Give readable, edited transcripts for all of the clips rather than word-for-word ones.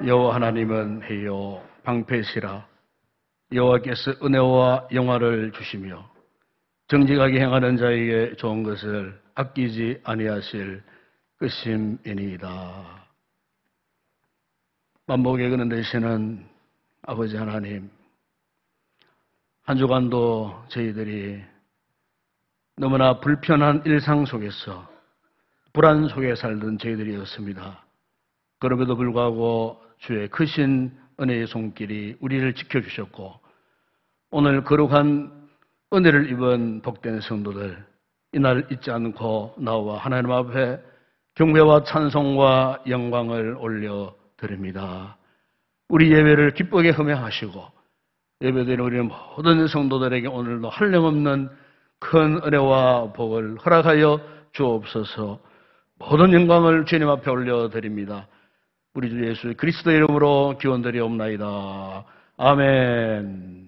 여호와 하나님은 해요 방패시라. 여호와께서 은혜와 영화를 주시며 정직하게 행하는 자에게 좋은 것을 아끼지 아니하실 것임이니이다. 만복의 근원 되시는 아버지 하나님, 한 주간도 저희들이 너무나 불편한 일상 속에서 불안 속에 살던 저희들이었습니다. 그럼에도 불구하고 주의 크신 은혜의 손길이 우리를 지켜주셨고, 오늘 거룩한 은혜를 입은 복된 성도들, 이날 잊지 않고 나와 하나님 앞에 경배와 찬송과 영광을 올려드립니다. 우리 예배를 기쁘게 흠양하시고 예배드리는 우리 모든 성도들에게 오늘도 한량없는 큰 은혜와 복을 허락하여 주옵소서. 모든 영광을 주님 앞에 올려드립니다. 우리 주 예수 그리스도의 이름으로 기원드리옵나이다. 아멘.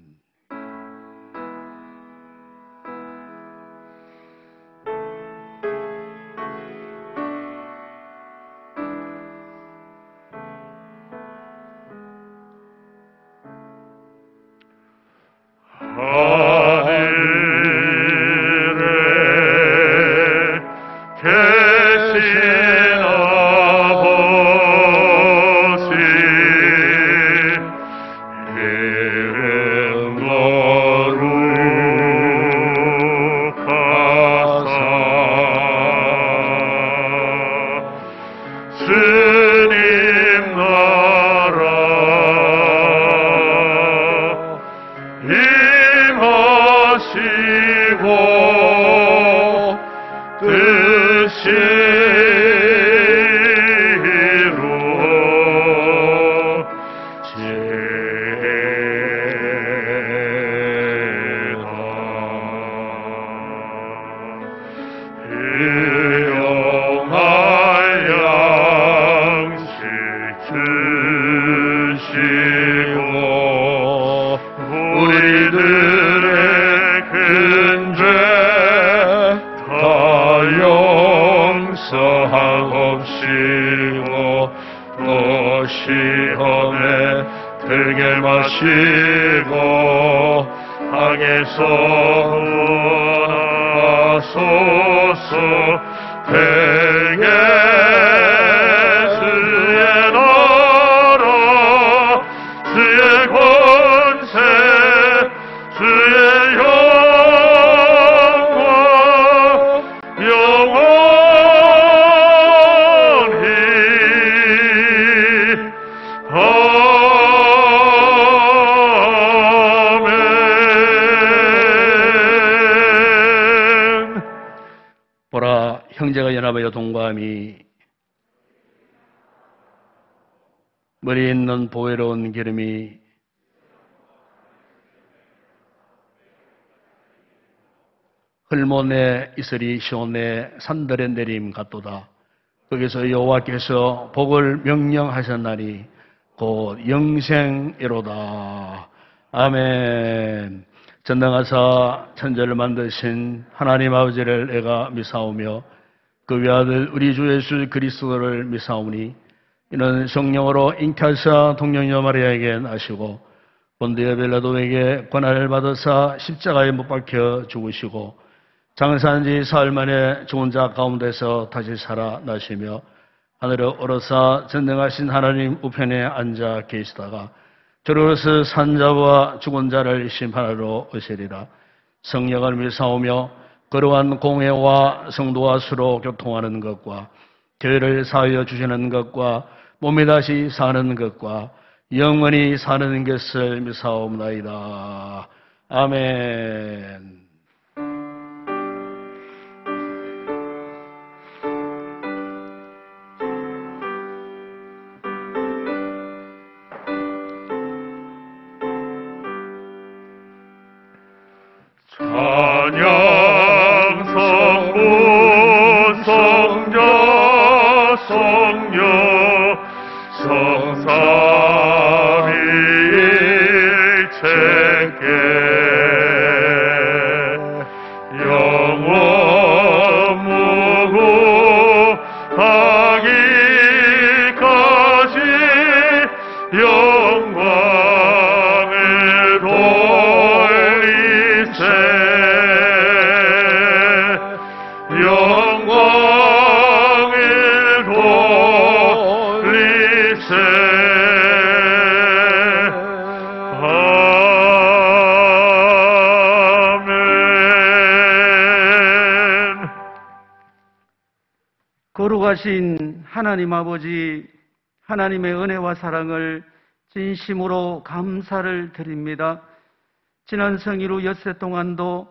형제가 연합하여 동감이 머리에 있는 보배로운 기름이 헐몬의 이슬이 시온의 산들에 내림 같도다. 거기서 여호와께서 복을 명령하셨나니 곧 영생이로다. 아멘. 전능하사 천지를 만드신 하나님 아버지를 내가 믿사오며 그 외아들 우리 주 예수 그리스도를 믿사오니 이는 성령으로 잉태하사 동정녀 마리아에게 나시고 본디오 빌라도에게 권한을 받으사 십자가에 못 박혀 죽으시고 장사한 지 사흘 만에 죽은 자 가운데서 다시 살아나시며 하늘에 오르사 전능하신 하나님 우편에 앉아 계시다가 저로서 산자와 죽은 자를 심판하러 오시리라. 성령을 믿사오며 거룩한 공회와 성도와 수로 교통하는 것과 교회를 사하여 주시는 것과 몸이 다시 사는 것과 영원히 사는 것을 믿사옵나이다. 아멘. 영광을 돌리세 영광을 돌리세 아멘. 거룩하신 하나님 아버지, 하나님의 은혜와 사랑을 진심으로 감사를 드립니다. 지난 성일 후 엿새 동안도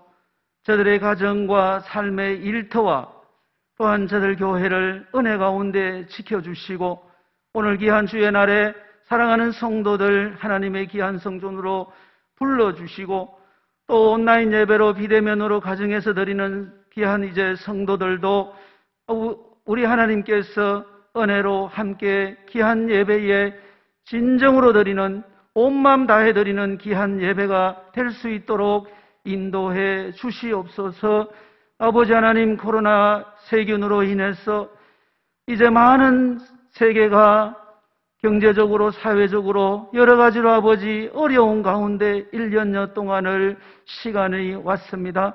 저들의 가정과 삶의 일터와 또한 저들 교회를 은혜 가운데 지켜주시고 오늘 귀한 주의 날에 사랑하는 성도들 하나님의 귀한 성전으로 불러주시고 또 온라인 예배로 비대면으로 가정에서 드리는 귀한 이제 성도들도 우리 하나님께서 은혜로 함께 귀한 예배에 진정으로 드리는 온 마음 다해 드리는 귀한 예배가 될 수 있도록 인도해 주시옵소서. 아버지 하나님, 코로나 세균으로 인해서 이제 많은 세계가 경제적으로 사회적으로 여러 가지로 아버지 어려운 가운데 1년여 동안을 시간이 왔습니다.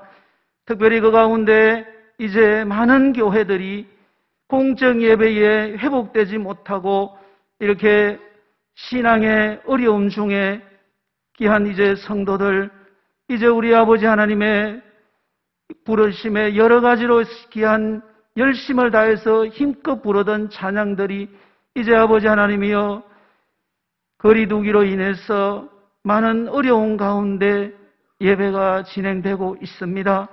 특별히 그 가운데 이제 많은 교회들이 공적 예배에 회복되지 못하고 이렇게 신앙의 어려움 중에 귀한 이제 성도들, 이제 우리 아버지 하나님의 부르심에 여러 가지로 귀한 열심을 다해서 힘껏 부르던 찬양들이 이제 아버지 하나님이여 거리두기로 인해서 많은 어려운 가운데 예배가 진행되고 있습니다.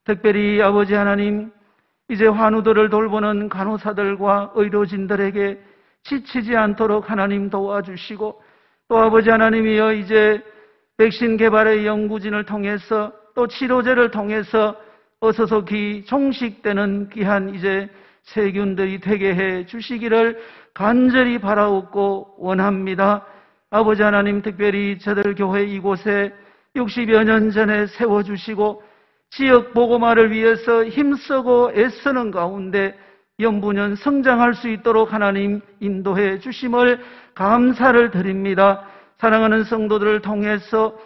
특별히 아버지 하나님, 이제 환우들을 돌보는 간호사들과 의료진들에게 지치지 않도록 하나님 도와주시고 또 아버지 하나님이여 이제 백신 개발의 연구진을 통해서 또 치료제를 통해서 어서서히 종식되는 귀한 이제 세균들이 되게 해 주시기를 간절히 바라옵고 원합니다. 아버지 하나님, 특별히 저들 교회 이곳에 60여 년 전에 세워주시고 지역 복음화를 위해서 힘쓰고 애쓰는 가운데 연부년 성장할 수 있도록 하나님 인도해 주심을 감사를 드립니다. 사랑하는 성도들을 통해서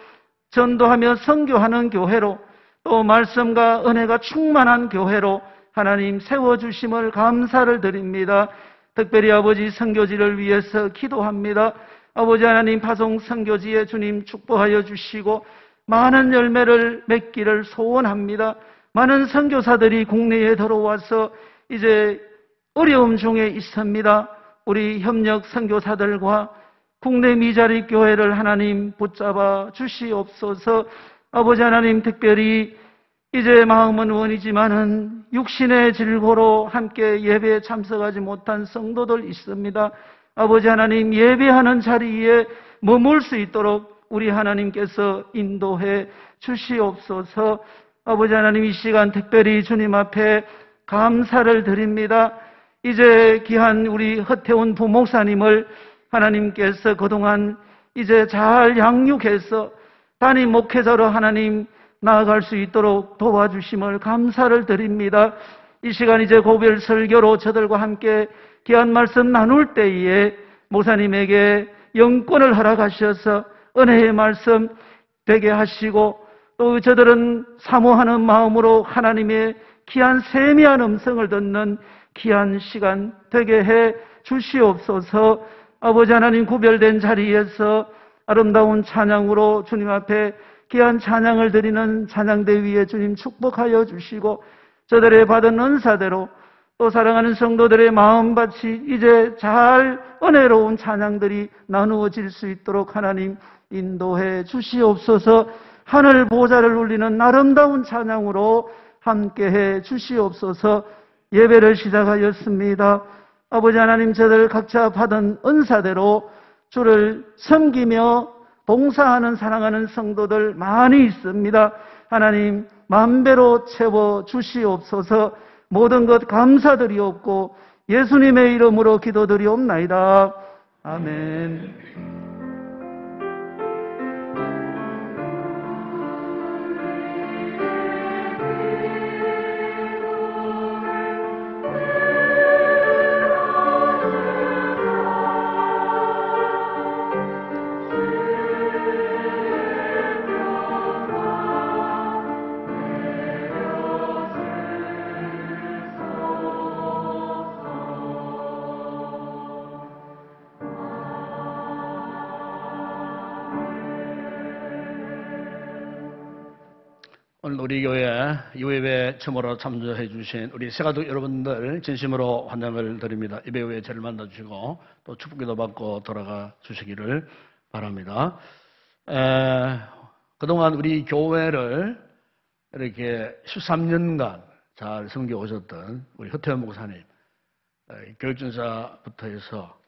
전도하며 선교하는 교회로 또 말씀과 은혜가 충만한 교회로 하나님 세워주심을 감사를 드립니다. 특별히 아버지 선교지를 위해서 기도합니다. 아버지 하나님, 파송 선교지에 주님 축복하여 주시고 많은 열매를 맺기를 소원합니다. 많은 선교사들이 국내에 들어와서 이제 어려움 중에 있습니다. 우리 협력 선교사들과 국내 미자립 교회를 하나님 붙잡아 주시옵소서. 아버지 하나님, 특별히 이제 마음은 원이지만은 육신의 질고로 함께 예배에 참석하지 못한 성도들 있습니다. 아버지 하나님, 예배하는 자리에 머물 수 있도록 우리 하나님께서 인도해 주시옵소서. 아버지 하나님, 이 시간 특별히 주님 앞에 감사를 드립니다. 이제 귀한 우리 허태훈 부목사님을 하나님께서 그동안 이제 잘 양육해서 담임 목회자로 하나님 나아갈 수 있도록 도와주심을 감사를 드립니다. 이 시간 이제 고별 설교로 저들과 함께 귀한 말씀 나눌 때에 목사님에게 영권을 허락하셔서 은혜의 말씀 되게 하시고 또 저들은 사모하는 마음으로 하나님의 귀한 세미한 음성을 듣는 귀한 시간 되게 해 주시옵소서. 아버지 하나님, 구별된 자리에서 아름다운 찬양으로 주님 앞에 귀한 찬양을 드리는 찬양대 위에 주님 축복하여 주시고 저들의 받은 은사대로 또 사랑하는 성도들의 마음밭이 이제 잘 은혜로운 찬양들이 나누어질 수 있도록 하나님 인도해 주시옵소서. 하늘 보좌를 울리는 아름다운 찬양으로 함께해 주시옵소서. 예배를 시작하였습니다. 아버지 하나님, 저들 각자 받은 은사대로 주를 섬기며 봉사하는 사랑하는 성도들 많이 있습니다. 하나님 만배로 채워 주시옵소서. 모든 것 감사드리옵고 예수님의 이름으로 기도드리옵나이다. 아멘. 오늘 우리 교회 유예배 처음으로 참조해 주신 우리 새가족 여러분들 진심으로 환영을 드립니다. 예배 후에 저를 만나주시고 또 축복기도 받고 돌아가 주시기를 바랍니다. 그동안 우리 교회를 이렇게 13년간 잘 섬겨 오셨던 우리 허태원 목사님, 교육전사부터 해서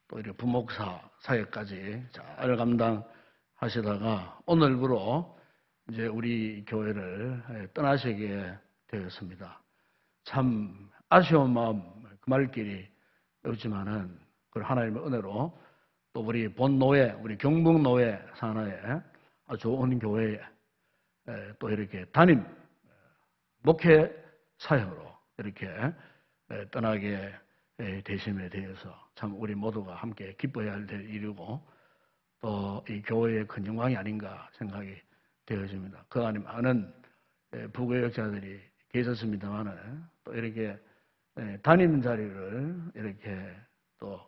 또 이렇게 부목사 사역까지 잘 감당하시다가 오늘부로 이제 우리 교회를 떠나시게 되었습니다. 참 아쉬운 마음 금할 길이 없지만은 그 하나님의 은혜로 또 우리 본노예, 우리 경북노예 산하에 아주 좋은 교회에 또 이렇게 담임 목회 사역으로 이렇게 떠나게 되심에 대해서 참 우리 모두가 함께 기뻐해야 할 일이고 또 이 교회의 큰 영광이 아닌가 생각이 되어집니다. 그 안에 많은 부교역자들이 계셨습니다만 또 이렇게 담임 자리를 이렇게 또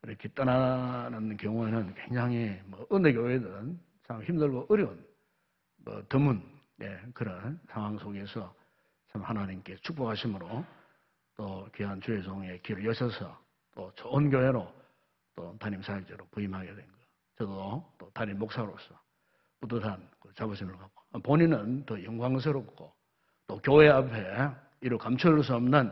이렇게 떠나는 경우에는 굉장히 어느 교회든 참 힘들고 어려운 드문 그런 상황 속에서 참 하나님께 축복하심으로 또 귀한 주의 종의 길을 여셔서 또 좋은 교회로 또 담임 사역자로 부임하게 된 것. 저도 또 담임 목사로서 뿌듯한 자부심을 갖고 본인은 더 영광스럽고 또 교회 앞에 이루 감출 수 없는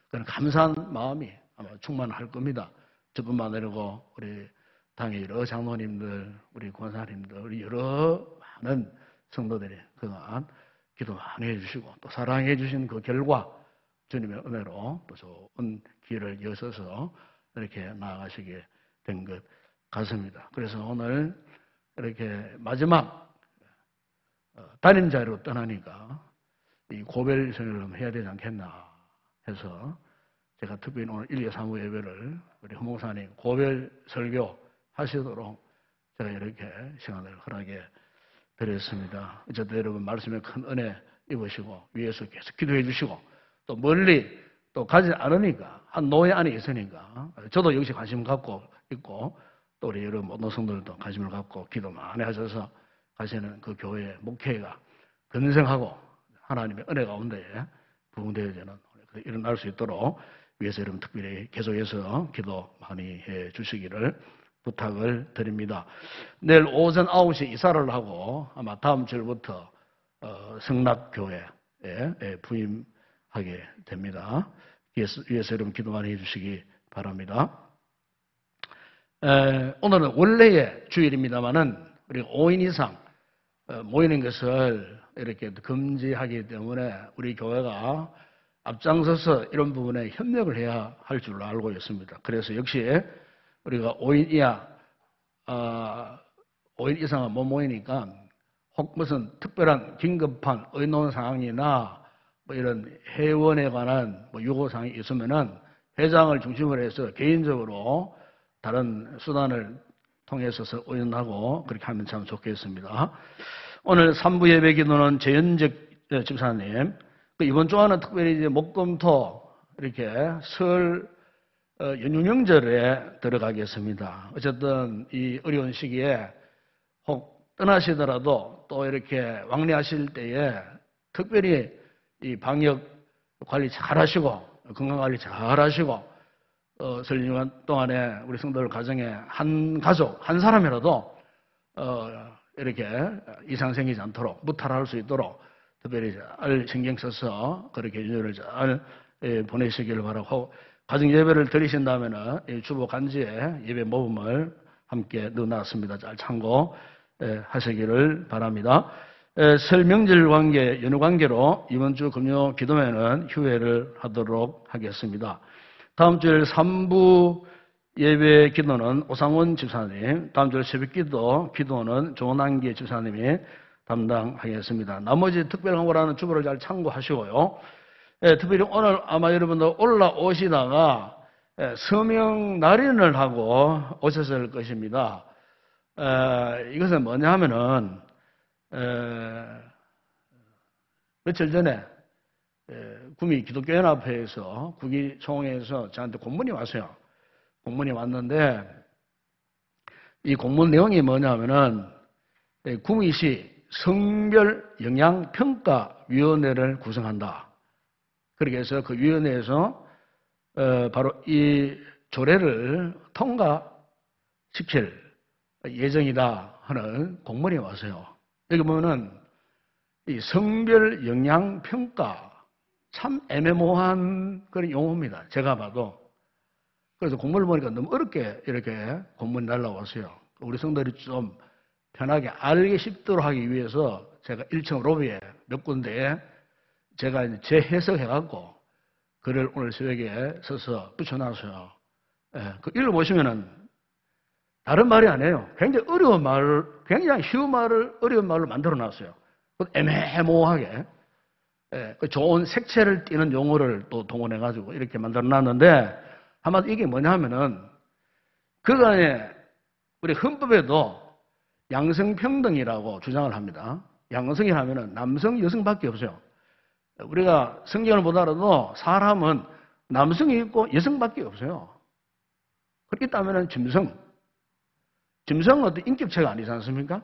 그런 감사한 마음이 아마 충만할 겁니다. 저뿐만 아니고 우리 당의 여러 장로님들, 우리 권사님들, 우리 여러 많은 성도들이 그동안 기도 많이 해주시고 또 사랑해 주신 그 결과 주님의 은혜로 또 좋은 길을 여셔서 이렇게 나아가시게 된 것 같습니다. 그래서 오늘 이렇게 마지막 담임 자리로 떠나니까 이 고별 설교를 해야 되지 않겠나 해서 제가 특별히 오늘 1, 2, 3부 예배를 우리 허목사님 고별 설교 하시도록 제가 이렇게 시간을 허락해 드렸습니다. 어쨌든 여러분 말씀에 큰 은혜 입으시고 위에서 계속 기도해 주시고 또 멀리 또 가지 않으니까 한 노예 안에 있으니까 저도 역시 관심 갖고 있고 또 우리 여러 모든 성도들도 관심을 갖고 기도 많이 하셔서 가시는 그 교회의 목회가 건생하고 하나님의 은혜 가운데 부흥되어지는 일어날 수 있도록 위해서 여러분 특별히 계속해서 기도 많이 해 주시기를 부탁을 드립니다. 내일 오전 9시 이사를 하고 아마 다음 주부터 성락교회에 부임하게 됩니다. 위해서 여러분 기도 많이 해주시기 바랍니다. 오늘은 원래의 주일입니다만은 우리 5인 이상 모이는 것을 이렇게 금지하기 때문에 우리 교회가 앞장서서 이런 부분에 협력을 해야 할 줄로 알고 있습니다. 그래서 역시 우리가 5인 이하, 5인 이상은 못 모이니까 혹 무슨 특별한 긴급한 의논 사항이나 이런 회원에 관한 요구사항이 있으면은 회장을 중심으로 해서 개인적으로 다른 수단을 통해서 의논하고 그렇게 하면 참 좋겠습니다. 오늘 3부 예배 기도는 재현적 집사님, 이번 주와는 특별히 이제 목금토 이렇게 설 연휴 명절에 들어가겠습니다. 어쨌든 이 어려운 시기에 혹 떠나시더라도 또 이렇게 왕래하실 때에 특별히 이 방역 관리 잘 하시고 건강 관리 잘 하시고 설 연휴 동안에 우리 성도들 가정에 한 가족 한 사람이라도 이렇게 이상 생기지 않도록 무탈할 수 있도록 특별히 잘 신경 써서 그렇게 연휴를 잘 보내시기를 바라고 가정 예배를 드리신다면은 주보 간지에 예배 모금을 함께 넣어놨습니다. 잘 참고하시기를 바랍니다. 설 명절 관계, 연휴 관계로 이번 주 금요 기도회는 휴회를 하도록 하겠습니다. 다음 주일 3부 예배 기도는 오상원 집사님, 다음 주일 새벽 기도는 조난기 집사님이 담당하겠습니다. 나머지 특별 광고라는 주보를 잘 참고하시고요. 특별히 오늘 아마 여러분들 올라오시다가 서명 날인을 하고 오셨을 것입니다. 이것은 뭐냐 하면은 며칠 전에 구미 기독교연합회에서 구기총회에서 저한테 공문이 왔어요. 공문이 왔는데 이 공문 내용이 뭐냐면은 구미시 성별 영양평가위원회를 구성한다. 그렇게 해서 그 위원회에서 바로 이 조례를 통과시킬 예정이다 하는 공문이 왔어요. 여기 보면은 이 성별 영양평가 참 애매모호한 그런 용어입니다. 제가 봐도. 그래서 공문을 보니까 너무 어렵게 이렇게 공문이 날라왔어요. 우리 성도들이 좀 편하게 알기 쉽도록 하기 위해서 제가 1층 로비에 몇 군데에 제가 이제 재해석해갖고 글을 오늘 새벽에 써서 붙여놨어요. 예, 그 읽어보시면은 다른 말이 아니에요. 굉장히 어려운 말을, 굉장히 쉬운 말을 어려운 말로 만들어놨어요. 애매모호하게. 예, 그 좋은 색채를 띠는 용어를 또 동원해가지고 이렇게 만들어놨는데 한마디로 이게 뭐냐면은 그간에 우리 헌법에도 양성평등이라고 주장을 합니다. 양성이 하면은 남성, 여성밖에 없어요. 우리가 성경을 보더라도 사람은 남성이 있고 여성밖에 없어요. 그렇기 때문에 짐승은 어떤 인격체가 아니지 않습니까?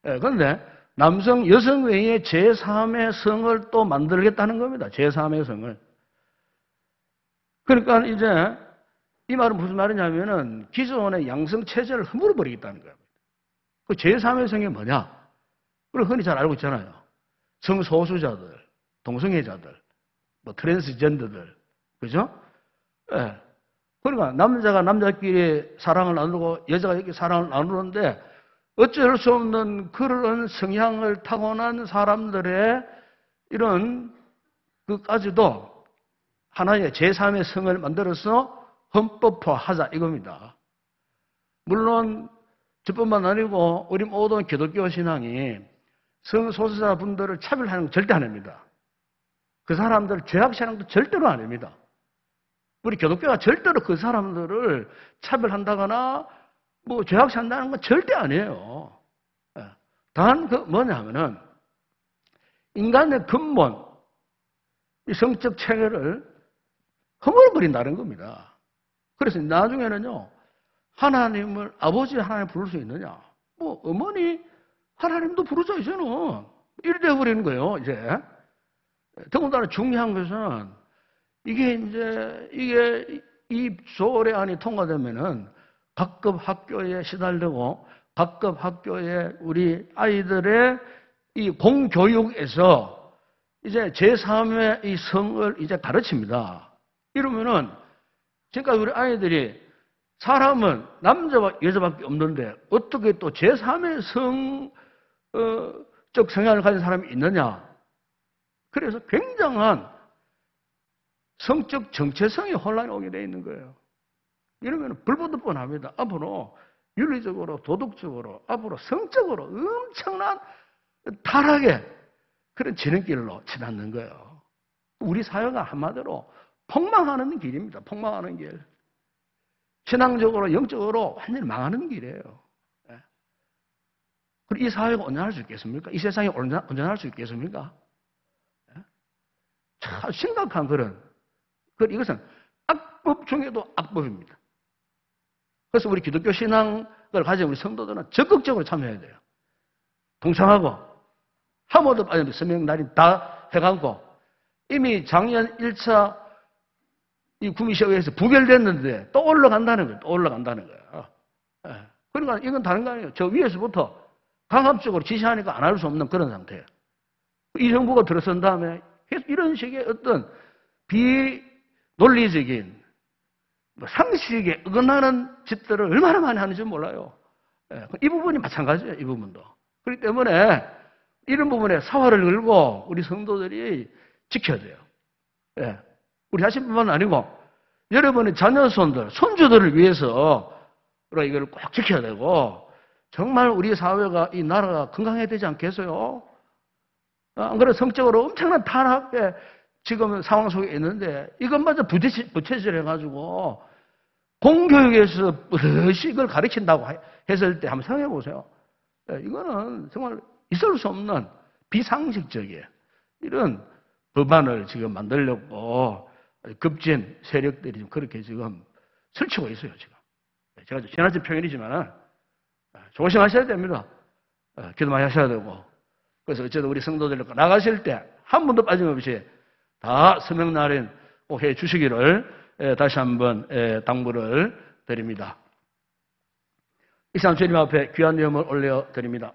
예, 그런데 남성, 여성 외에 제3의 성을 또 만들겠다는 겁니다. 제3의 성을. 그러니까 이제 이 말은 무슨 말이냐면은 기존의 양성 체제를 허물어 버리겠다는 거예요. 그 제3의 성이 뭐냐? 그걸 흔히 잘 알고 있잖아요. 성소수자들, 동성애자들, 뭐 트랜스젠더들, 그죠? 예. 그러니까 남자가 남자끼리 사랑을 나누고 여자가 이렇게 사랑을 나누는데 어쩔 수 없는 그런 성향을 타고난 사람들의 이런 그까지도 하나의 제3의 성을 만들어서 헌법화하자 이겁니다. 물론 저뿐만 아니고 우리 모든 기독교 신앙이 성소수자 분들을 차별하는 건 절대 안 합니다. 그 사람들을 죄악시하는 것도 절대로 안 합니다. 우리 기독교가 절대로 그 사람들을 차별한다거나 뭐 죄악시한다는 건 절대 아니에요. 단 그 뭐냐 하면은 인간의 근본 이 성적 체계를 허물어버린다는 겁니다. 그래서 나중에는요 하나님을 아버지 하나님 부를 수 있느냐? 뭐 어머니 하나님도 부르죠 이제는 이래 돼버리는 거예요 이제. 더군다나 중요한 것은 이게 이 조례안이 통과되면은 각급 학교에 시달리고 각급 학교에 우리 아이들의 이 공교육에서 이제 제3의 이 성을 이제 가르칩니다. 이러면은 지금까지 우리 아이들이 사람은 남자와 여자밖에 없는데 어떻게 또 제3의 성적 성향을 가진 사람이 있느냐? 그래서 굉장한 성적 정체성이 혼란이 오게 돼 있는 거예요. 이러면 불보듯 뻔합니다. 앞으로 윤리적으로 도덕적으로 앞으로 성적으로 엄청난 타락의 그런 지름길로 치닫는 거예요. 우리 사회가 한마디로 폭망하는 길입니다. 폭망하는 길. 신앙적으로 영적으로 완전히 망하는 길이에요. 그리고 이 사회가 온전할 수 있겠습니까? 이 세상이 온전할 수 있겠습니까? 참 심각한 이것은 악법 중에도 악법입니다. 그래서 우리 기독교 신앙을 가진 우리 성도들은 적극적으로 참여해야 돼요. 동참하고 한 번도 빠짐없이 서명날인 다 해가고 이미 작년 1차 이 구미시의회에서 부결됐는데 또 올라간다는 거예요. 또 올라간다는 거예요. 그러니까 이건 다른 거 아니에요. 저 위에서부터 강압적으로 지시하니까 안 할 수 없는 그런 상태예요. 이 정부가 들어선 다음에 계속 이런 식의 어떤 비논리적인 상식에 어긋나는 짓들을 얼마나 많이 하는지 몰라요. 이 부분이 마찬가지예요. 이 부분도. 그렇기 때문에 이런 부분에 사활을 걸고 우리 성도들이 지켜야 돼요. 우리 자신뿐만 아니고 여러분의 자녀손들, 손주들을 위해서 이걸 꼭 지켜야 되고 정말 우리 사회가 이 나라가 건강해야 되지 않겠어요? 안 그래 성적으로 엄청난 타락의 지금 상황 속에 있는데 이것마저 부채질해가지고 공교육에서 버릇이 이걸 가르친다고 했을 때 한번 생각해 보세요. 이거는 정말 있을 수 없는 비상식적이에요. 이런 법안을 지금 만들려고 급진 세력들이 지금 그렇게 지금 설치고 있어요, 지금. 제가 지나친 표현이지만 조심하셔야 됩니다. 기도 많이 하셔야 되고 그래서 어쨌든 우리 성도들 나가실 때 한 분도 빠짐없이 다 서명날인 꼭 해 주시기를 다시 한번 당부를 드립니다. 이상 주님 앞에 귀한 예물을 올려드립니다.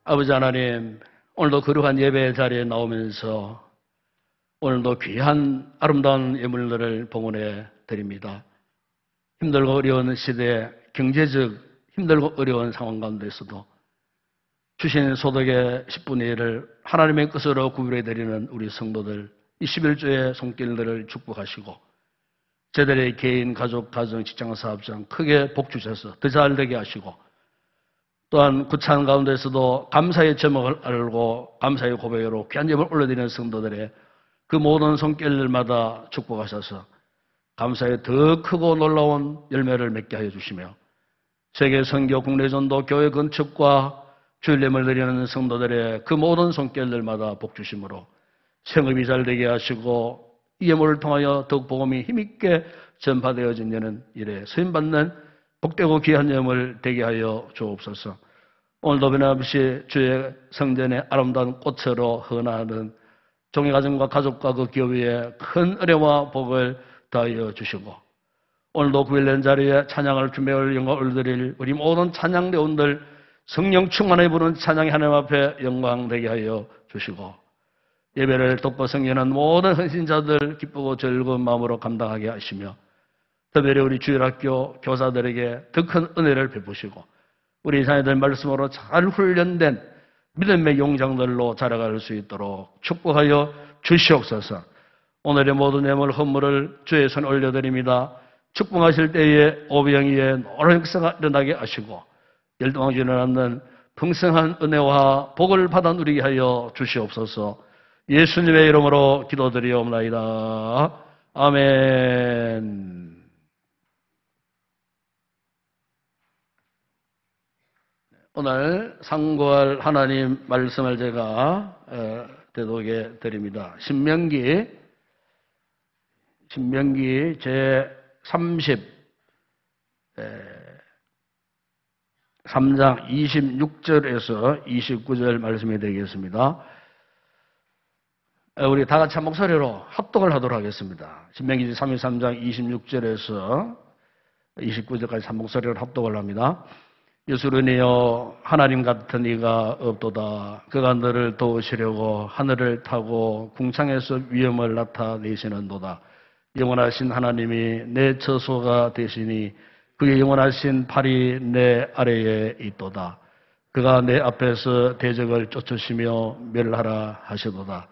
아버지 하나님, 오늘도 거룩한 예배 자리에 나오면서 오늘도 귀한 아름다운 예물들을 봉헌해 드립니다. 힘들고 어려운 시대, 경제적 힘들고 어려운 상황 가운데서도 주신 소득의 10분의 1을 하나님의 뜻으로 구별해 드리는 우리 성도들, 이 11조의 손길들을 축복하시고 저들의 개인, 가족, 가정, 직장, 사업장 크게 복 주셔서 더 잘 되게 하시고 또한 구찬 가운데서도 감사의 제목을 알고 감사의 고백으로 귀한 예물을 올려드리는 성도들의 그 모든 손길들마다 축복하셔서 감사의 더 크고 놀라운 열매를 맺게 하여 주시며 세계 선교 국내 전도 교회 건축과 주일 예물 드리는 성도들의 그 모든 손길들마다 복 주심으로 생업이 잘 되게 하시고 이 예물을 통하여 더욱 복음이 힘있게 전파되어지는 일에 쓰임받는 복되고 귀한 예물 되게 하여 주옵소서. 오늘도 변함없이 주의 성전의 아름다운 꽃으로 헌하는 종의가정과 가족과 그 교회에 큰 은혜와 복을 더하여 주시고 오늘도 구일된 자리에 찬양을 준비할 영광을 올려드릴 우리 모든 찬양대원들 성령 충만하게 부르는 찬양이 하나님 앞에 영광되게 하여 주시고 예배를 돕고 섬기는 모든 헌신자들 기쁘고 즐거운 마음으로 감당하게 하시며 특별히 우리 주일학교 교사들에게 더 큰 은혜를 베푸시고 우리 자녀들 말씀으로 잘 훈련된 믿음의 용장들로 자라갈 수 있도록 축복하여 주시옵소서. 오늘의 모든 예물 헌물을 주의 손에 올려드립니다. 축복하실 때에 오병이에 노란 역사가 일어나게 하시고 열동하지 않는 풍성한 은혜와 복을 받아 누리게 하여 주시옵소서. 예수님의 이름으로 기도드리옵나이다. 아멘. 오늘 상고할 하나님 말씀을 제가 대독해 드립니다. 신명기 제 33장 26절에서 29절 말씀이 되겠습니다. 우리 다 같이 한 목소리로 합독을 하도록 하겠습니다. 신명기 33장 26절에서 29절까지 한 목소리로 합독을 합니다. 예수르니여 하나님 같은 이가 없도다. 그가 너를 도우시려고 하늘을 타고 궁창에서 위엄을 나타내시는도다. 영원하신 하나님이 내 처소가 되시니 그의 영원하신 팔이 내 아래에 있도다. 그가 내 앞에서 대적을 쫓으시며 멸하라 하시도다.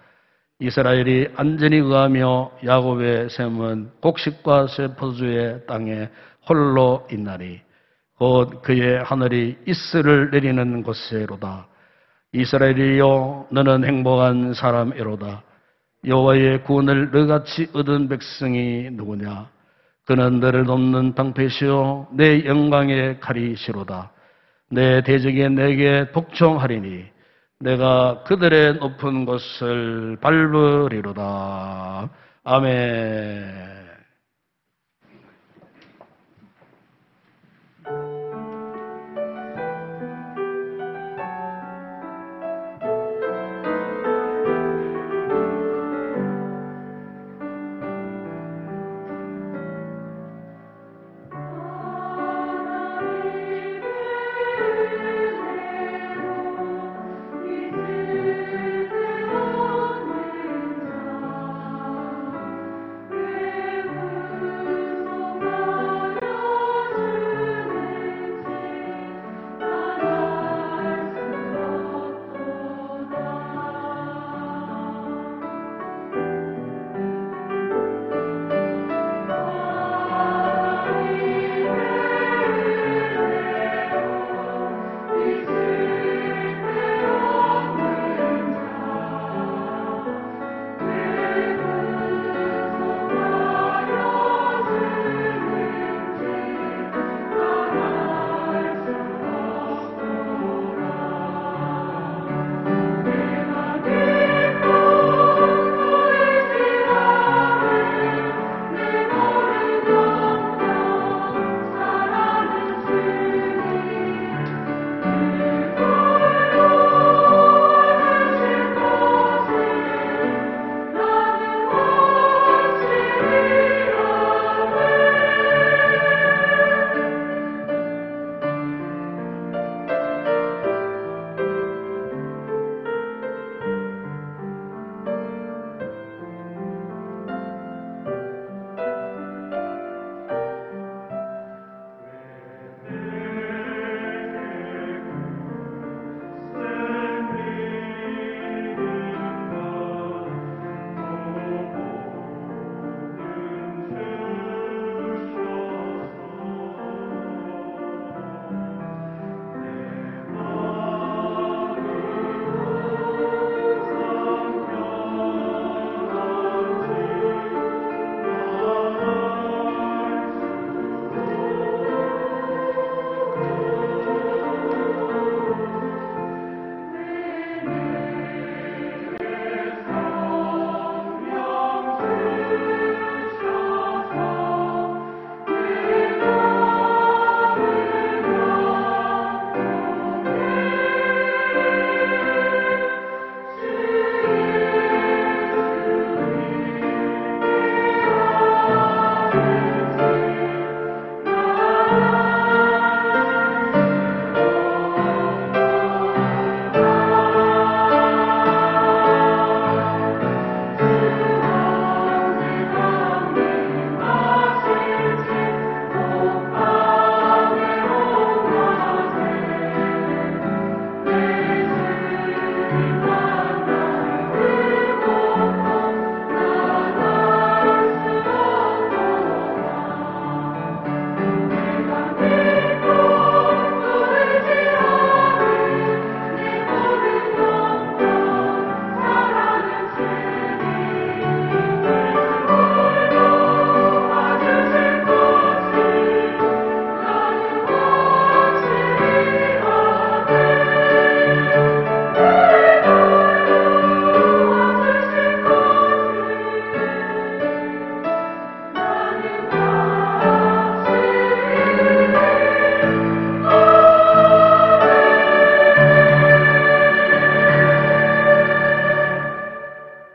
이스라엘이 안전히 거하며 야곱의 샘은 곡식과 쇠포도주의 땅에 홀로 있나니 곧 그의 하늘이 이슬을 내리는 곳에로다. 이스라엘이여 너는 행복한 사람이로다. 여호와의 구원을 너같이 얻은 백성이 누구냐? 그는 너를 돕는 방패시요 내 영광의 칼이시로다. 내 대적이 내게 복종하리니 내가 그들의 높은 곳을 밟으리로다. 아멘.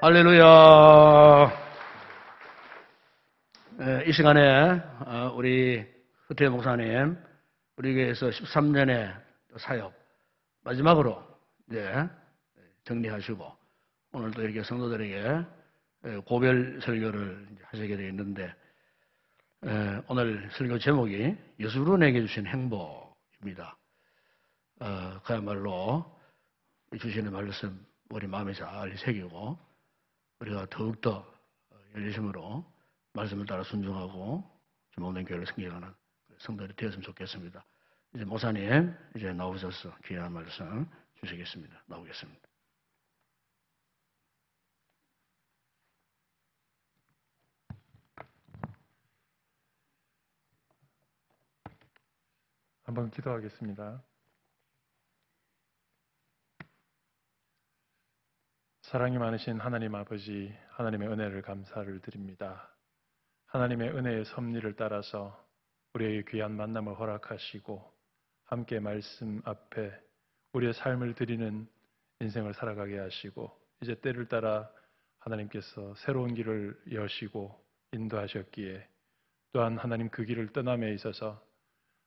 할렐루야. 이 시간에 우리 후태 목사님, 우리 교회에서 13년의 사역 마지막으로 이제 정리하시고 오늘도 이렇게 성도들에게 고별 설교를 하시게 되어 있는데 오늘 설교 제목이 예수로 내게 주신 행복입니다. 그야말로 주시는 말씀 우리 마음에 잘 새기고 우리가 더욱더 열심으로 말씀을 따라 순종하고 주목된 교회를 섬겨가는 성도들이 되었으면 좋겠습니다. 이제 목사님 이제 나오셔서 귀한 말씀 주시겠습니다. 나오겠습니다. 한번 기도하겠습니다. 사랑이 많으신 하나님 아버지, 하나님의 은혜를 감사를 드립니다. 하나님의 은혜의 섭리를 따라서 우리에게 귀한 만남을 허락하시고 함께 말씀 앞에 우리의 삶을 드리는 인생을 살아가게 하시고 이제 때를 따라 하나님께서 새로운 길을 여시고 인도하셨기에 또한 하나님 그 길을 떠남에 있어서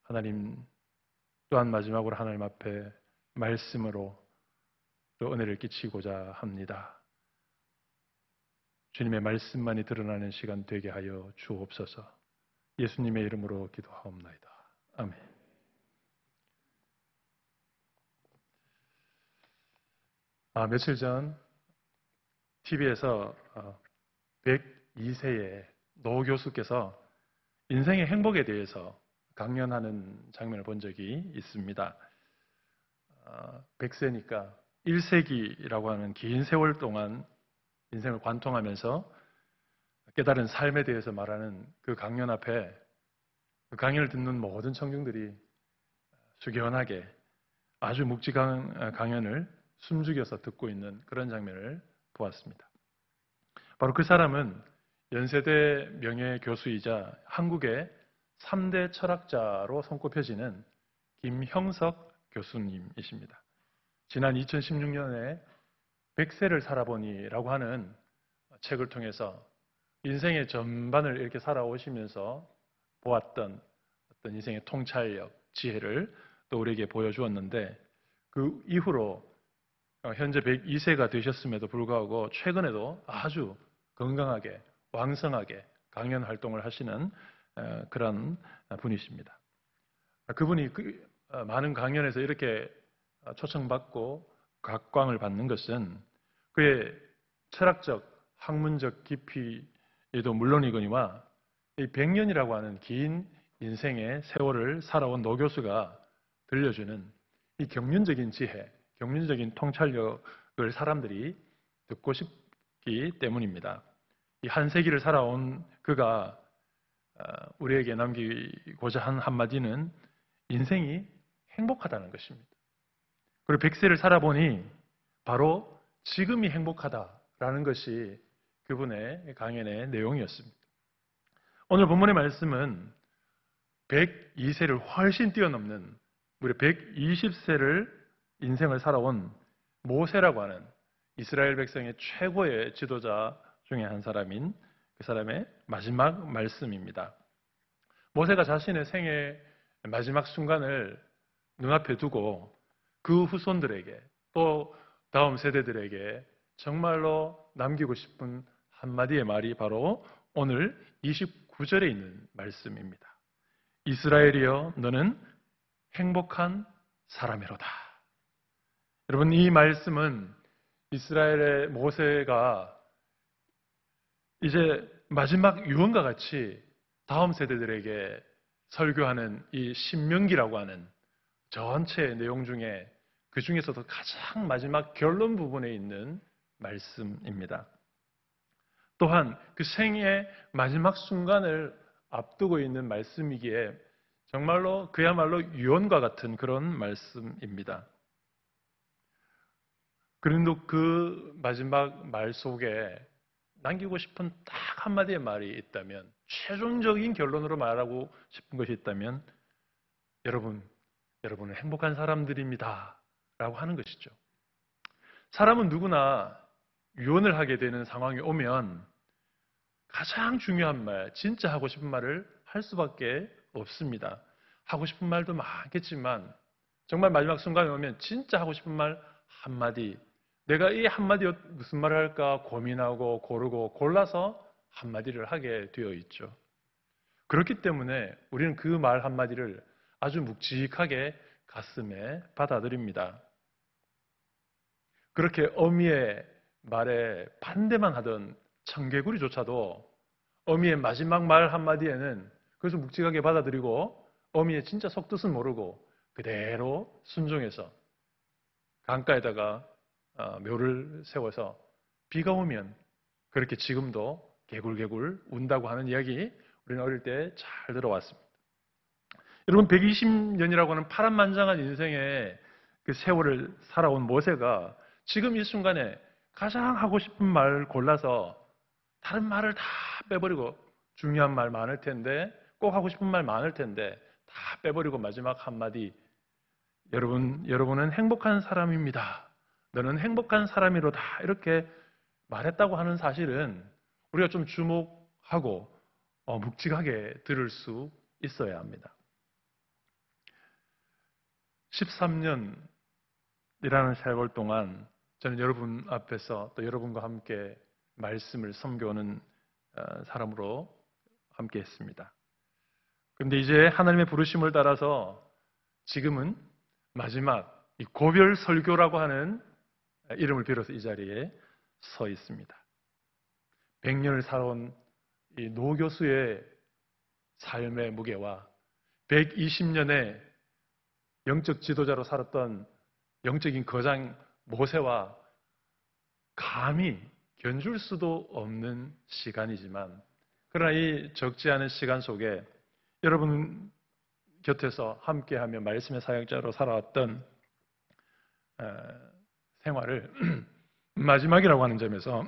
하나님 또한 마지막으로 하나님 앞에 말씀으로 또 은혜를 끼치고자 합니다. 주님의 말씀만이 드러나는 시간 되게 하여 주옵소서. 예수님의 이름으로 기도하옵나이다. 아멘. 며칠 전 TV에서 102세의 노 교수께서 인생의 행복에 대해서 강연하는 장면을 본 적이 있습니다. 100세니까 1세기라고 하는 긴 세월 동안 인생을 관통하면서 깨달은 삶에 대해서 말하는 그 강연 앞에 그 강연을 듣는 모든 청중들이 숙연하게 아주 묵직한 강연을 숨죽여서 듣고 있는 그런 장면을 보았습니다. 바로 그 사람은 연세대 명예교수이자 한국의 3대 철학자로 손꼽혀지는 김형석 교수님이십니다. 지난 2016년에 100세를 살아보니라고 하는 책을 통해서 인생의 전반을 이렇게 살아오시면서 보았던 어떤 인생의 통찰력, 지혜를 또 우리에게 보여주었는데 그 이후로 현재 102세가 되셨음에도 불구하고 최근에도 아주 건강하게, 왕성하게 강연 활동을 하시는 그런 분이십니다. 그분이 많은 강연에서 이렇게 초청받고 각광을 받는 것은 그의 철학적, 학문적 깊이에도 물론이거니와 이 100년이라고 하는 긴 인생의 세월을 살아온 노 교수가 들려주는 이 경륜적인 지혜, 경륜적인 통찰력을 사람들이 듣고 싶기 때문입니다. 이 한 세기를 살아온 그가 우리에게 남기고자 한 한마디는 인생이 행복하다는 것입니다. 그리고 100세를 살아보니 바로 지금이 행복하다라는 것이 그분의 강연의 내용이었습니다. 오늘 본문의 말씀은 102세를 훨씬 뛰어넘는 무려 120세를 인생을 살아온 모세라고 하는 이스라엘 백성의 최고의 지도자 중에 한 사람인 그 사람의 마지막 말씀입니다. 모세가 자신의 생의 마지막 순간을 눈앞에 두고 그 후손들에게 또 다음 세대들에게 정말로 남기고 싶은 한마디의 말이 바로 오늘 29절에 있는 말씀입니다. 이스라엘이여 너는 행복한 사람이로다. 여러분, 이 말씀은 이스라엘의 모세가 이제 마지막 유언과 같이 다음 세대들에게 설교하는 이 신명기라고 하는 전체의 내용 중에 그 중에서도 가장 마지막 결론 부분에 있는 말씀입니다. 또한 그 생의 마지막 순간을 앞두고 있는 말씀이기에 정말로 그야말로 유언과 같은 그런 말씀입니다. 그런데 그 마지막 말 속에 남기고 싶은 딱 한마디의 말이 있다면, 최종적인 결론으로 말하고 싶은 것이 있다면 여러분은 행복한 사람들입니다 라고 하는 것이죠. 사람은 누구나 유언을 하게 되는 상황이 오면 가장 중요한 말, 진짜 하고 싶은 말을 할 수밖에 없습니다. 하고 싶은 말도 많겠지만 정말 마지막 순간에 오면 진짜 하고 싶은 말 한마디, 내가 이 한마디 무슨 말을 할까 고민하고 고르고 골라서 한마디를 하게 되어 있죠. 그렇기 때문에 우리는 그 말 한마디를 아주 묵직하게 가슴에 받아들입니다. 그렇게 어미의 말에 반대만 하던 청개구리조차도 어미의 마지막 말 한마디에는 그것을 묵직하게 받아들이고 어미의 진짜 속뜻은 모르고 그대로 순종해서 강가에다가 묘를 세워서 비가 오면 그렇게 지금도 개굴개굴 운다고 하는 이야기 우리는 어릴 때 잘 들어왔습니다. 여러분 120년이라고 하는 파란만장한 인생의 그 세월을 살아온 모세가 지금 이 순간에 가장 하고 싶은 말을 골라서 다른 말을 다 빼버리고 중요한 말 많을 텐데 꼭 하고 싶은 말 많을 텐데 다 빼버리고 마지막 한마디 여러분은 행복한 사람입니다. 너는 행복한 사람이로다. 이렇게 말했다고 하는 사실은 우리가 좀 주목하고 묵직하게 들을 수 있어야 합니다. 13년이라는 세월 동안 저는 여러분 앞에서 또 여러분과 함께 말씀을 섬겨오는 사람으로 함께 했습니다. 그런데 이제 하나님의 부르심을 따라서 지금은 마지막 이 고별 설교라고 하는 이름을 빌어서 이 자리에 서 있습니다. 100년을 살아온 이 노 교수의 삶의 무게와 120년의 영적 지도자로 살았던 영적인 거장 모세와 감히 견줄 수도 없는 시간이지만 그러나 이 적지 않은 시간 속에 여러분 곁에서 함께하며 말씀의 사역자로 살아왔던 생활을 마지막이라고 하는 점에서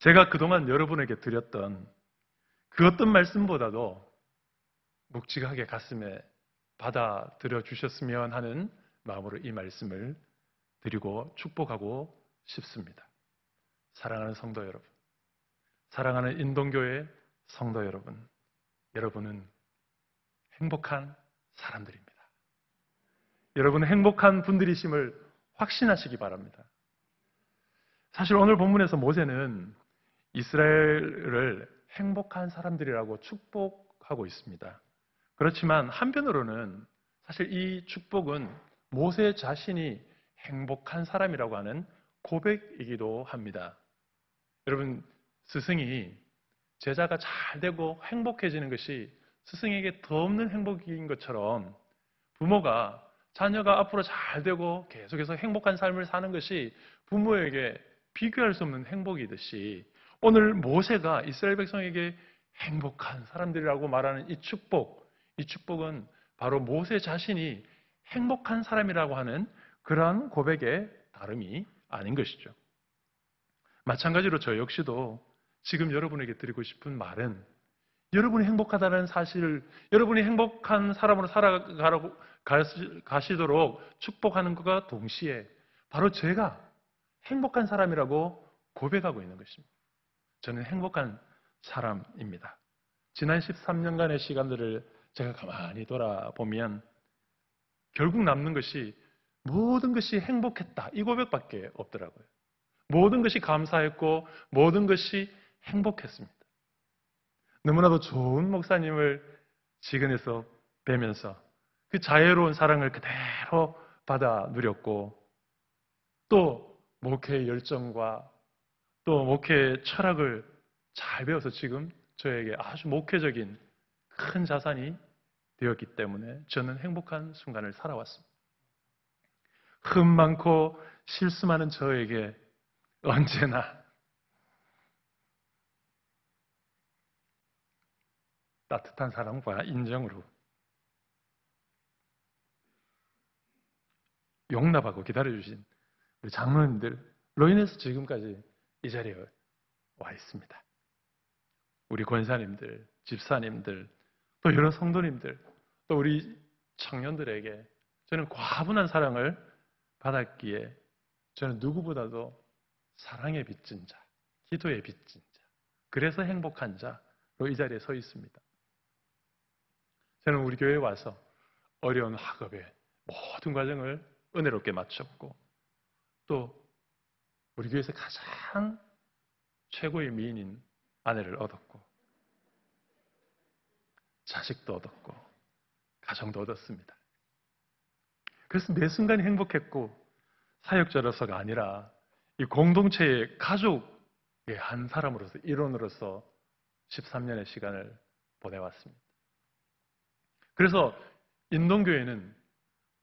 제가 그동안 여러분에게 드렸던 그 어떤 말씀보다도 묵직하게 가슴에 받아들여 주셨으면 하는 마음으로 이 말씀을 드리고 축복하고 싶습니다. 사랑하는 성도 여러분, 사랑하는 인동교회 성도 여러분, 여러분은 행복한 사람들입니다. 여러분은 행복한 분들이심을 확신하시기 바랍니다. 사실 오늘 본문에서 모세는 이스라엘을 행복한 사람들이라고 축복하고 있습니다. 그렇지만 한편으로는 사실 이 축복은 모세 자신이 행복한 사람이라고 하는 고백이기도 합니다. 여러분, 스승이 제자가 잘 되고 행복해지는 것이 스승에게 더 없는 행복인 것처럼 부모가 자녀가 앞으로 잘 되고 계속해서 행복한 삶을 사는 것이 부모에게 비교할 수 없는 행복이듯이 오늘 모세가 이스라엘 백성에게 행복한 사람들이라고 말하는 이 축복은 바로 모세 자신이 행복한 사람이라고 하는 그러한 고백의 다름이 아닌 것이죠. 마찬가지로 저 역시도 지금 여러분에게 드리고 싶은 말은 여러분이 행복하다는 사실을 여러분이 행복한 사람으로 가시도록 축복하는 것과 동시에 바로 제가 행복한 사람이라고 고백하고 있는 것입니다. 저는 행복한 사람입니다. 지난 13년간의 시간들을 제가 가만히 돌아보면 결국 남는 것이 모든 것이 행복했다. 이 고백밖에 없더라고요. 모든 것이 감사했고 모든 것이 행복했습니다. 너무나도 좋은 목사님을 지근에서 뵈면서 그 자애로운 사랑을 그대로 받아 누렸고 또 목회의 열정과 또 목회의 철학을 잘 배워서 지금 저에게 아주 목회적인 큰 자산이 되었기 때문에 저는 행복한 순간을 살아왔습니다. 흠 많고 실수 많은 저에게 언제나 따뜻한 사랑과 인정으로 용납하고 기다려주신 우리 장로님들로 인해서 지금까지 이 자리에 와 있습니다. 우리 권사님들, 집사님들, 또 여러 성도님들, 또 우리 청년들에게 저는 과분한 사랑을 받았기에 저는 누구보다도 사랑의 빚진 자, 기도의 빚진 자, 그래서 행복한 자로 이 자리에 서 있습니다. 저는 우리 교회에 와서 어려운 학업의 모든 과정을 은혜롭게 마쳤고, 또 우리 교회에서 가장 최고의 미인인 아내를 얻었고, 자식도 얻었고, 가정도 얻었습니다. 그래서 매 순간이 행복했고, 사역자로서가 아니라 이 공동체의 가족의 한 사람으로서, 일원으로서 13년의 시간을 보내왔습니다. 그래서 인동교회는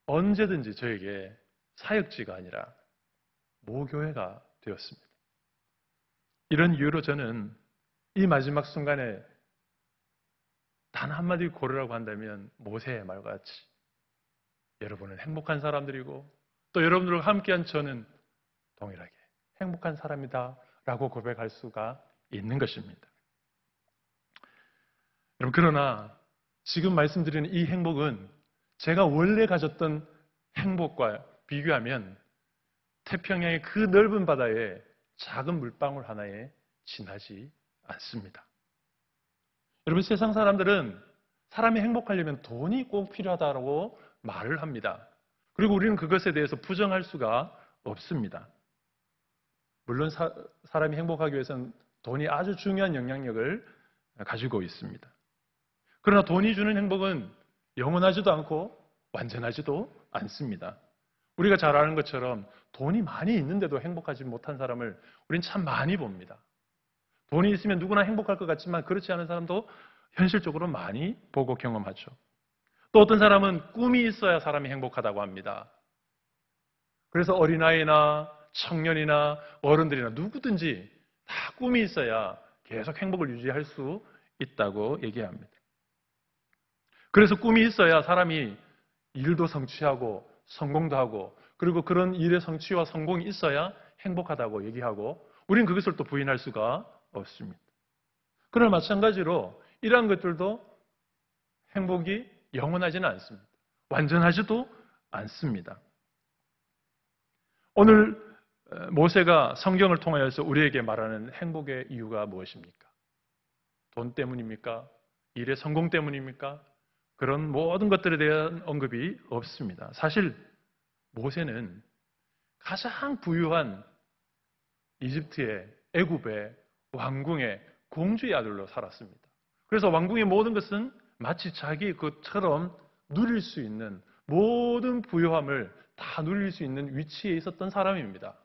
언제든지 저에게 사역지가 아니라 모교회가 되었습니다. 이런 이유로 저는 이 마지막 순간에 단 한마디 고르라고 한다면 모세의 말과 같이 여러분은 행복한 사람들이고, 또 여러분들과 함께한 저는 동일하게 행복한 사람이다 라고 고백할 수가 있는 것입니다. 여러분, 그러나 지금 말씀드리는 이 행복은 제가 원래 가졌던 행복과 비교하면 태평양의 그 넓은 바다에 작은 물방울 하나에 지나지 않습니다. 여러분, 세상 사람들은 사람이 행복하려면 돈이 꼭 필요하다고 말을 합니다. 그리고 우리는 그것에 대해서 부정할 수가 없습니다. 물론 사람이 행복하기 위해서는 돈이 아주 중요한 영향력을 가지고 있습니다. 그러나 돈이 주는 행복은 영원하지도 않고 완전하지도 않습니다. 우리가 잘 아는 것처럼 돈이 많이 있는데도 행복하지 못한 사람을 우리는 참 많이 봅니다. 돈이 있으면 누구나 행복할 것 같지만 그렇지 않은 사람도 현실적으로 많이 보고 경험하죠. 또 어떤 사람은 꿈이 있어야 사람이 행복하다고 합니다. 그래서 어린아이나 청년이나 어른들이나 누구든지 다 꿈이 있어야 계속 행복을 유지할 수 있다고 얘기합니다. 그래서 꿈이 있어야 사람이 일도 성취하고 성공도 하고, 그리고 그런 일의 성취와 성공이 있어야 행복하다고 얘기하고, 우리는 그것을 또 부인할 수가 없습니다. 그러나 마찬가지로 이러한 것들도 행복이 영원하지는 않습니다. 완전하지도 않습니다. 오늘 모세가 성경을 통하여서 우리에게 말하는 행복의 이유가 무엇입니까? 돈 때문입니까? 일의 성공 때문입니까? 그런 모든 것들에 대한 언급이 없습니다. 사실 모세는 가장 부유한 이집트의, 애굽의 왕궁의 공주의 아들로 살았습니다. 그래서 왕궁의 모든 것은 마치 자기 것처럼 누릴 수 있는, 모든 부유함을 다 누릴 수 있는 위치에 있었던 사람입니다.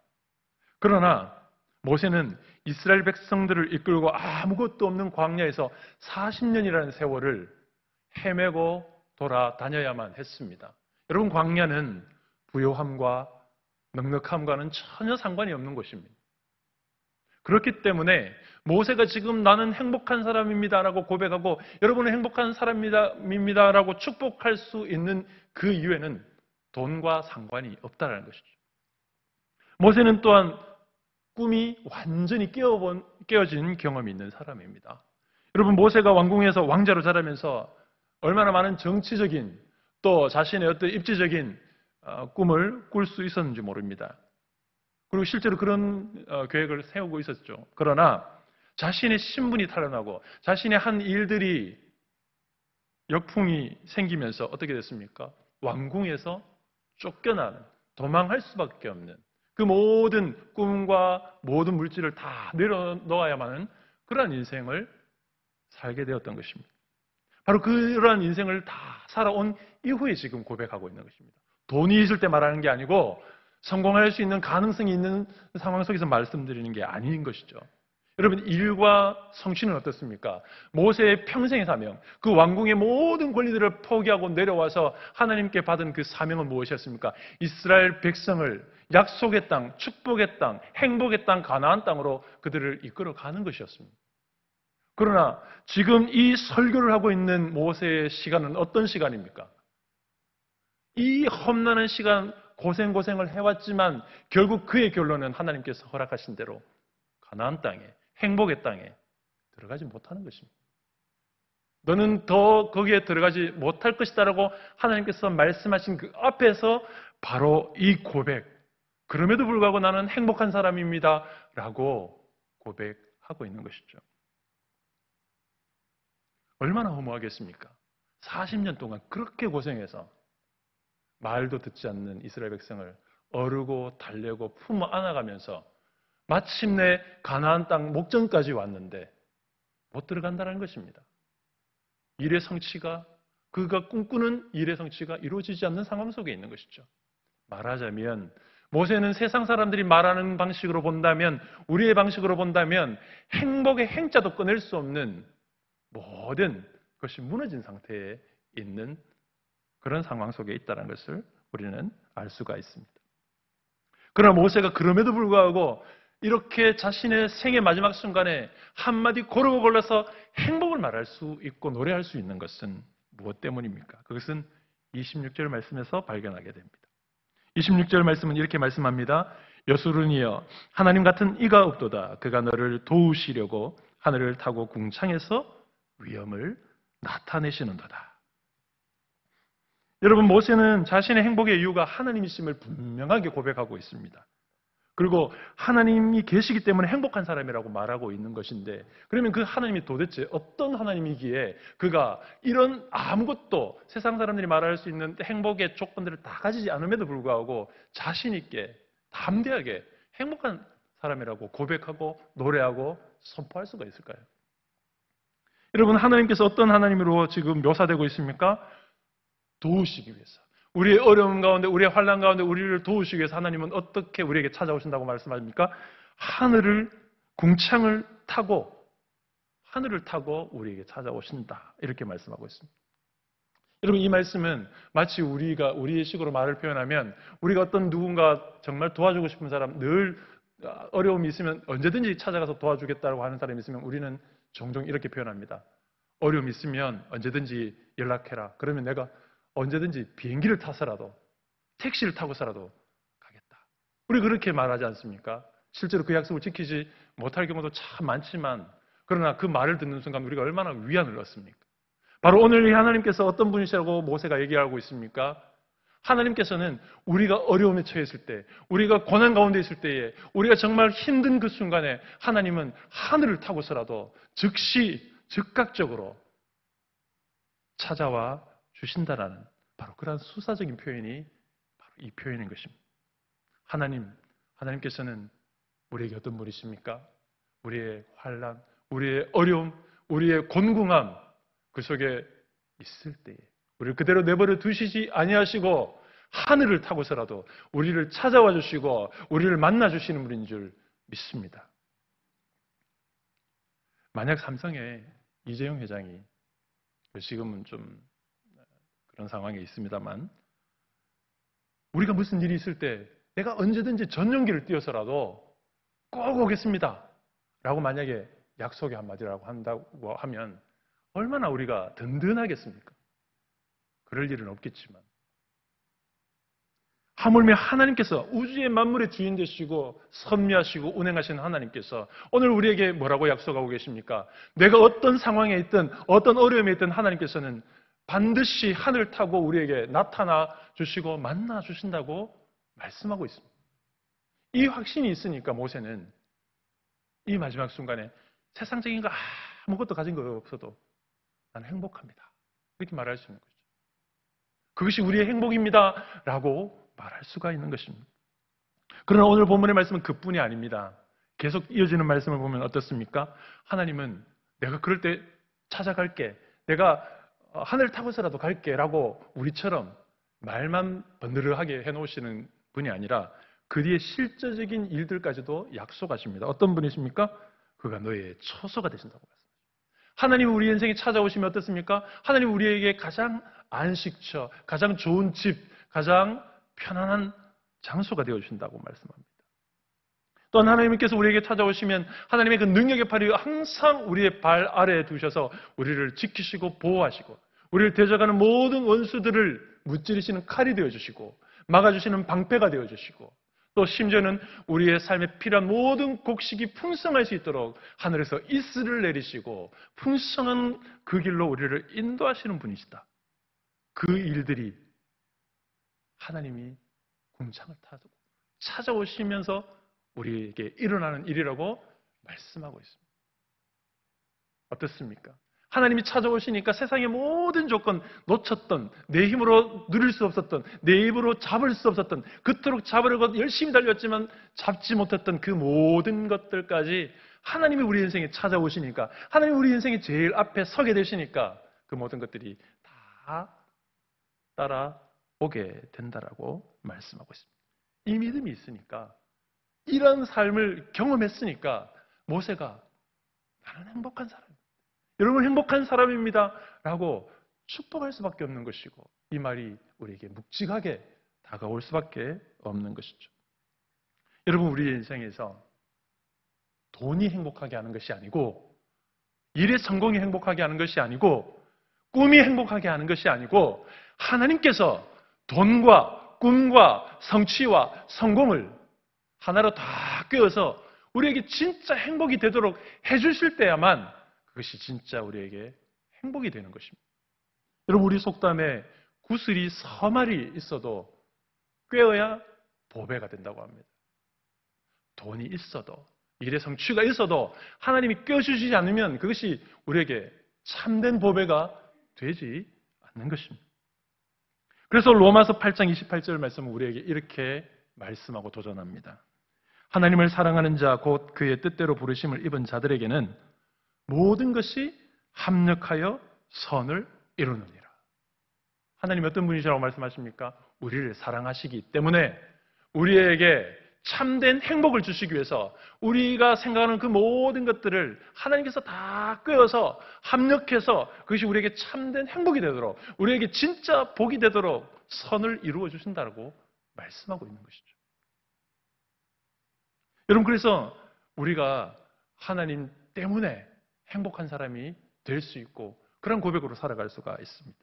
그러나 모세는 이스라엘 백성들을 이끌고 아무것도 없는 광야에서 40년이라는 세월을 헤매고 돌아다녀야만 했습니다. 여러분, 광야는 부요함과 넉넉함과는 전혀 상관이 없는 곳입니다. 그렇기 때문에 모세가 지금 나는 행복한 사람입니다라고 고백하고 여러분은 행복한 사람입니다라고 축복할 수 있는 그 이유에는 돈과 상관이 없다는 것이죠. 모세는 또한 꿈이 완전히 깨어진 경험이 있는 사람입니다. 여러분, 모세가 왕궁에서 왕자로 자라면서 얼마나 많은 정치적인, 또 자신의 어떤 입지적인 꿈을 꿀 수 있었는지 모릅니다. 그리고 실제로 그런 계획을 세우고 있었죠. 그러나 자신의 신분이 탄로나고 자신의 한 일들이 역풍이 생기면서 어떻게 됐습니까? 왕궁에서 쫓겨나는, 도망할 수밖에 없는, 그 모든 꿈과 모든 물질을 다 내려놓아야만 하는 그러한 인생을 살게 되었던 것입니다. 바로 그러한 인생을 다 살아온 이후에 지금 고백하고 있는 것입니다. 돈이 있을 때 말하는 게 아니고 성공할 수 있는 가능성이 있는 상황 속에서 말씀드리는 게 아닌 것이죠. 여러분, 일과 성취는 어떻습니까? 모세의 평생의 사명, 그 왕궁의 모든 권리들을 포기하고 내려와서 하나님께 받은 그 사명은 무엇이었습니까? 이스라엘 백성을 약속의 땅, 축복의 땅, 행복의 땅, 가나안 땅으로 그들을 이끌어가는 것이었습니다. 그러나 지금 이 설교를 하고 있는 모세의 시간은 어떤 시간입니까? 이 험난한 시간, 고생을 해왔지만 결국 그의 결론은 하나님께서 허락하신 대로 가나안 땅에, 행복의 땅에 들어가지 못하는 것입니다. 너는 더 거기에 들어가지 못할 것이다라고 하나님께서 말씀하신 그 앞에서 바로 이 고백, 그럼에도 불구하고 나는 행복한 사람입니다. 라고 고백하고 있는 것이죠. 얼마나 허무하겠습니까? 40년 동안 그렇게 고생해서 말도 듣지 않는 이스라엘 백성을 어르고 달래고 품어 안아가면서 마침내 가나안 땅 목전까지 왔는데 못 들어간다는 것입니다. 일의 성취가, 그가 꿈꾸는 일의 성취가 이루어지지 않는 상황 속에 있는 것이죠. 말하자면 모세는 세상 사람들이 말하는 방식으로 본다면, 우리의 방식으로 본다면 행복의 행자도 꺼낼 수 없는 모든 것이 무너진 상태에 있는 그런 상황 속에 있다는 것을 우리는 알 수가 있습니다. 그러나 모세가 그럼에도 불구하고 이렇게 자신의 생의 마지막 순간에 한마디 고르고 골라서 행복을 말할 수 있고 노래할 수 있는 것은 무엇 때문입니까? 그것은 26절 말씀에서 발견하게 됩니다. 26절 말씀은 이렇게 말씀합니다. 여수run이여 하나님 같은 이가 없도다. 그가 너를 도우시려고 하늘을 타고 궁창에서 위엄을 나타내시는도다. 여러분, 모세는 자신의 행복의 이유가 하나님이심을 분명하게 고백하고 있습니다. 그리고 하나님이 계시기 때문에 행복한 사람이라고 말하고 있는 것인데, 그러면 그 하나님이 도대체 어떤 하나님이기에 그가 이런 아무것도 세상 사람들이 말할 수 있는 행복의 조건들을 다 가지지 않음에도 불구하고 자신 있게 담대하게 행복한 사람이라고 고백하고 노래하고 선포할 수가 있을까요? 여러분, 하나님께서 어떤 하나님으로 지금 묘사되고 있습니까? 도우시기 위해서, 우리의 어려움 가운데, 우리의 환난 가운데 우리를 도우시기 위해서 하나님은 어떻게 우리에게 찾아오신다고 말씀하십니까? 궁창을 타고 하늘을 타고 우리에게 찾아오신다, 이렇게 말씀하고 있습니다. 여러분, 이 말씀은 마치 우리의 식으로 말을 표현하면, 우리가 어떤 누군가 정말 도와주고 싶은 사람, 늘 어려움이 있으면 언제든지 찾아가서 도와주겠다고 하는 사람이 있으면 우리는 종종 이렇게 표현합니다. 어려움이 있으면 언제든지 연락해라. 그러면 내가 언제든지 비행기를 타서라도 택시를 타고서라도 가겠다. 우리 그렇게 말하지 않습니까? 실제로 그 약속을 지키지 못할 경우도 참 많지만, 그러나 그 말을 듣는 순간 우리가 얼마나 위안을 얻습니까? 바로 오늘 이 하나님께서 어떤 분이시라고 모세가 얘기하고 있습니까? 하나님께서는 우리가 어려움에 처했을 때, 우리가 고난 가운데 있을 때에, 우리가 정말 힘든 그 순간에 하나님은 하늘을 타고서라도 즉시 즉각적으로 찾아와 주신다라는 바로 그런 수사적인 표현이 바로 이 표현인 것입니다. 하나님께서는 우리에게 어떤 분이십니까? 우리의 환난, 우리의 어려움, 우리의 곤궁함 그 속에 있을 때에 우리를 그대로 내버려 두시지 아니하시고 하늘을 타고서라도 우리를 찾아와 주시고 우리를 만나 주시는 분인 줄 믿습니다. 만약 삼성의 이재용 회장이, 지금은 좀 그런 상황에 있습니다만, 우리가 무슨 일이 있을 때 내가 언제든지 전용기를 띄워서라도 꼭 오겠습니다 라고 만약에 약속의 한마디라고 한다고 하면 얼마나 우리가 든든하겠습니까? 그럴 일은 없겠지만, 하물며 하나님께서 우주의 만물의 주인 되시고 섭리하시고 운행하시는 하나님께서 오늘 우리에게 뭐라고 약속하고 계십니까? 내가 어떤 상황에 있든 어떤 어려움에 있든 하나님께서는 반드시 하늘 타고 우리에게 나타나 주시고 만나 주신다고 말씀하고 있습니다. 이 확신이 있으니까 모세는 이 마지막 순간에 세상적인 거 아무것도 가진 거 없어도 나는 행복합니다, 이렇게 말할 수 있는 거죠. 그것이 우리의 행복입니다 라고 말할 수가 있는 것입니다. 그러나 오늘 본문의 말씀은 그뿐이 아닙니다. 계속 이어지는 말씀을 보면 어떻습니까? 하나님은 내가 그럴 때 찾아갈게, 내가 하늘 타고서라도 갈게 라고 우리처럼 말만 번드르하게 해놓으시는 분이 아니라 그 뒤에 실제적인 일들까지도 약속하십니다. 어떤 분이십니까? 그가 너의 처소가 되신다고 말씀하십니다. 하나님 우리 인생에 찾아오시면 어떻습니까? 하나님 우리에게 가장 안식처, 가장 좋은 집, 가장 편안한 장소가 되어주신다고 말씀합니다. 또한 하나님께서 우리에게 찾아오시면 하나님의 그 능력의 팔이 항상 우리의 발 아래에 두셔서 우리를 지키시고 보호하시고 우리를 대적하는 모든 원수들을 무찌르시는 칼이 되어주시고 막아주시는 방패가 되어주시고 또 심지어는 우리의 삶에 필요한 모든 곡식이 풍성할 수 있도록 하늘에서 이슬을 내리시고 풍성한 그 길로 우리를 인도하시는 분이시다. 그 일들이 하나님이 궁창을 타고 찾아오시면서 우리에게 일어나는 일이라고 말씀하고 있습니다. 어떻습니까? 하나님이 찾아오시니까 세상의 모든 조건, 놓쳤던, 내 힘으로 누릴 수 없었던, 내 입으로 잡을 수 없었던, 그토록 잡으려고 열심히 달렸지만 잡지 못했던 그 모든 것들까지 하나님이 우리 인생에 찾아오시니까, 하나님이 우리 인생의 제일 앞에 서게 되시니까 그 모든 것들이 다 따라오게 된다라고 말씀하고 있습니다. 이 믿음이 있으니까, 이런 삶을 경험했으니까 모세가 나는 행복한 사람입니다. 여러분 행복한 사람입니다. 라고 축복할 수밖에 없는 것이고, 이 말이 우리에게 묵직하게 다가올 수밖에 없는 것이죠. 여러분, 우리 인생에서 돈이 행복하게 하는 것이 아니고, 일의 성공이 행복하게 하는 것이 아니고, 꿈이 행복하게 하는 것이 아니고, 하나님께서 돈과 꿈과 성취와 성공을 하나로 다 꿰어서 우리에게 진짜 행복이 되도록 해주실 때야만 그것이 진짜 우리에게 행복이 되는 것입니다. 여러분, 우리 속담에 구슬이 서말이 있어도 꿰어야 보배가 된다고 합니다. 돈이 있어도, 일의 성취가 있어도 하나님이 꿰어주시지 않으면 그것이 우리에게 참된 보배가 되지 않는 것입니다. 그래서 로마서 8장 28절 말씀은 우리에게 이렇게 말씀하고 도전합니다. 하나님을 사랑하는 자, 곧 그의 뜻대로 부르심을 입은 자들에게는 모든 것이 합력하여 선을 이루느니라. 하나님이 어떤 분이시라고 말씀하십니까? 우리를 사랑하시기 때문에 우리에게 참된 행복을 주시기 위해서 우리가 생각하는 그 모든 것들을 하나님께서 다 꿰어서 합력해서 그것이 우리에게 참된 행복이 되도록, 우리에게 진짜 복이 되도록 선을 이루어 주신다고 말씀하고 있는 것이죠. 여러분, 그래서 우리가 하나님 때문에 행복한 사람이 될 수 있고 그런 고백으로 살아갈 수가 있습니다.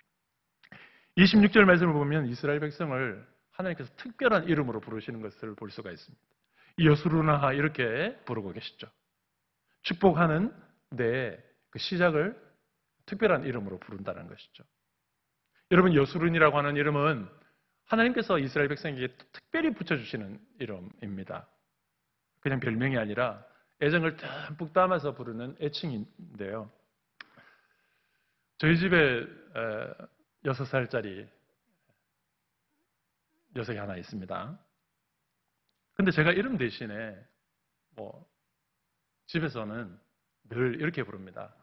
26절 말씀을 보면 이스라엘 백성을 하나님께서 특별한 이름으로 부르시는 것을 볼 수가 있습니다. 여수루나 이렇게 부르고 계시죠. 축복하는 내 그 시작을 특별한 이름으로 부른다는 것이죠. 여러분, 여수룬이라고 하는 이름은 하나님께서 이스라엘 백성에게 특별히 붙여주시는 이름입니다. 그냥 별명이 아니라 애정을 듬뿍 담아서 부르는 애칭인데요. 저희 집에 6살짜리 녀석이 하나 있습니다. 근데 제가 이름 대신에 집에서는 늘 이렇게 부릅니다.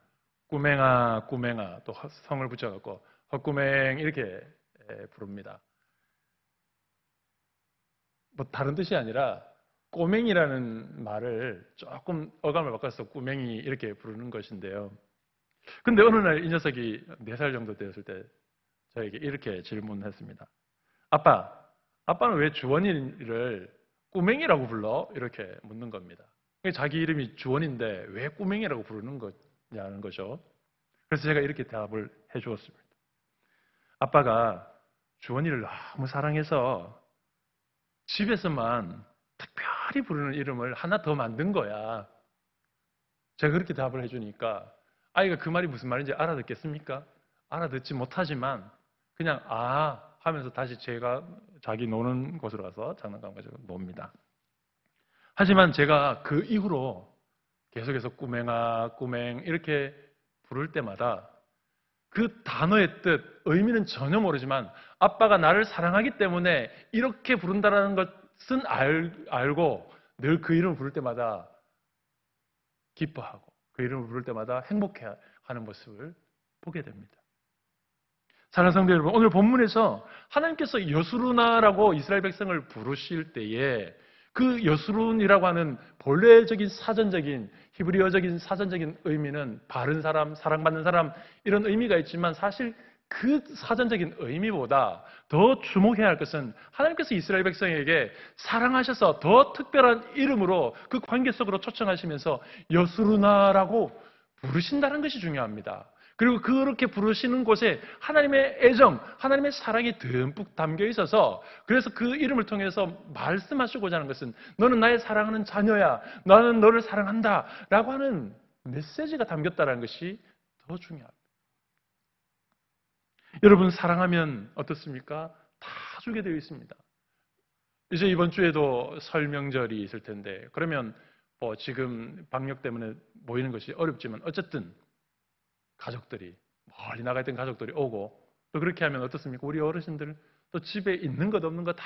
꾸맹아, 꾸맹아, 또 성을 붙여갖고 헛꾸맹 이렇게 부릅니다. 다른 뜻이 아니라 꼬맹이라는 말을 조금 어감을 바꿔서 꾸맹이 이렇게 부르는 것인데요. 근데 어느 날 이 녀석이 4살 정도 되었을 때 저에게 이렇게 질문했습니다. 아빠는 왜 주원이를 꾸맹이라고 불러? 이렇게 묻는 겁니다. 자기 이름이 주원인데 왜 꾸맹이라고 부르는 거냐는 거죠. 그래서 제가 이렇게 답을 해주었습니다. 아빠가 주원이를 너무 사랑해서 집에서만 특별히 부르는 이름을 하나 더 만든 거야. 제가 그렇게 답을 해주니까 아이가 그 말이 무슨 말인지 알아듣겠습니까? 알아듣지 못하지만 그냥 하면서 다시 자기 노는 곳으로 가서 장난감 가지고 놉니다. 하지만 제가 그 이후로 계속해서 꾸맹아, 꾸맹 이렇게 부를 때마다 그 단어의 뜻, 의미는 전혀 모르지만 아빠가 나를 사랑하기 때문에 이렇게 부른다는 것은 알고 늘 그 이름을 부를 때마다 기뻐하고 그 이름을 부를 때마다 행복해하는 모습을 보게 됩니다. 사랑하는 성도 여러분, 오늘 본문에서 하나님께서 여수루나라고 이스라엘 백성을 부르실 때에 그 여수룬이라고 하는 본래적인 사전적인 히브리어적인 사전적인 의미는 바른 사람, 사랑받는 사람 이런 의미가 있지만 사실 그 사전적인 의미보다 더 주목해야 할 것은 하나님께서 이스라엘 백성에게 사랑하셔서 더 특별한 이름으로 그 관계 속으로 초청하시면서 여수루나라고 부르신다는 것이 중요합니다. 그리고 그렇게 부르시는 곳에 하나님의 애정, 하나님의 사랑이 듬뿍 담겨 있어서 그래서 그 이름을 통해서 말씀하시고자 하는 것은 너는 나의 사랑하는 자녀야. 나는 너를 사랑한다. 라고 하는 메시지가 담겼다는 것이 더 중요합니다. 여러분, 사랑하면 어떻습니까? 다 주게 되어 있습니다. 이제 이번 주에도 설 명절이 있을 텐데, 그러면 뭐 지금 방역 때문에 모이는 것이 어렵지만 어쨌든 가족들이, 멀리 나가 있던 가족들이 오고, 또 그렇게 하면 어떻습니까? 우리 어르신들 또 집에 있는 것 없는 거 다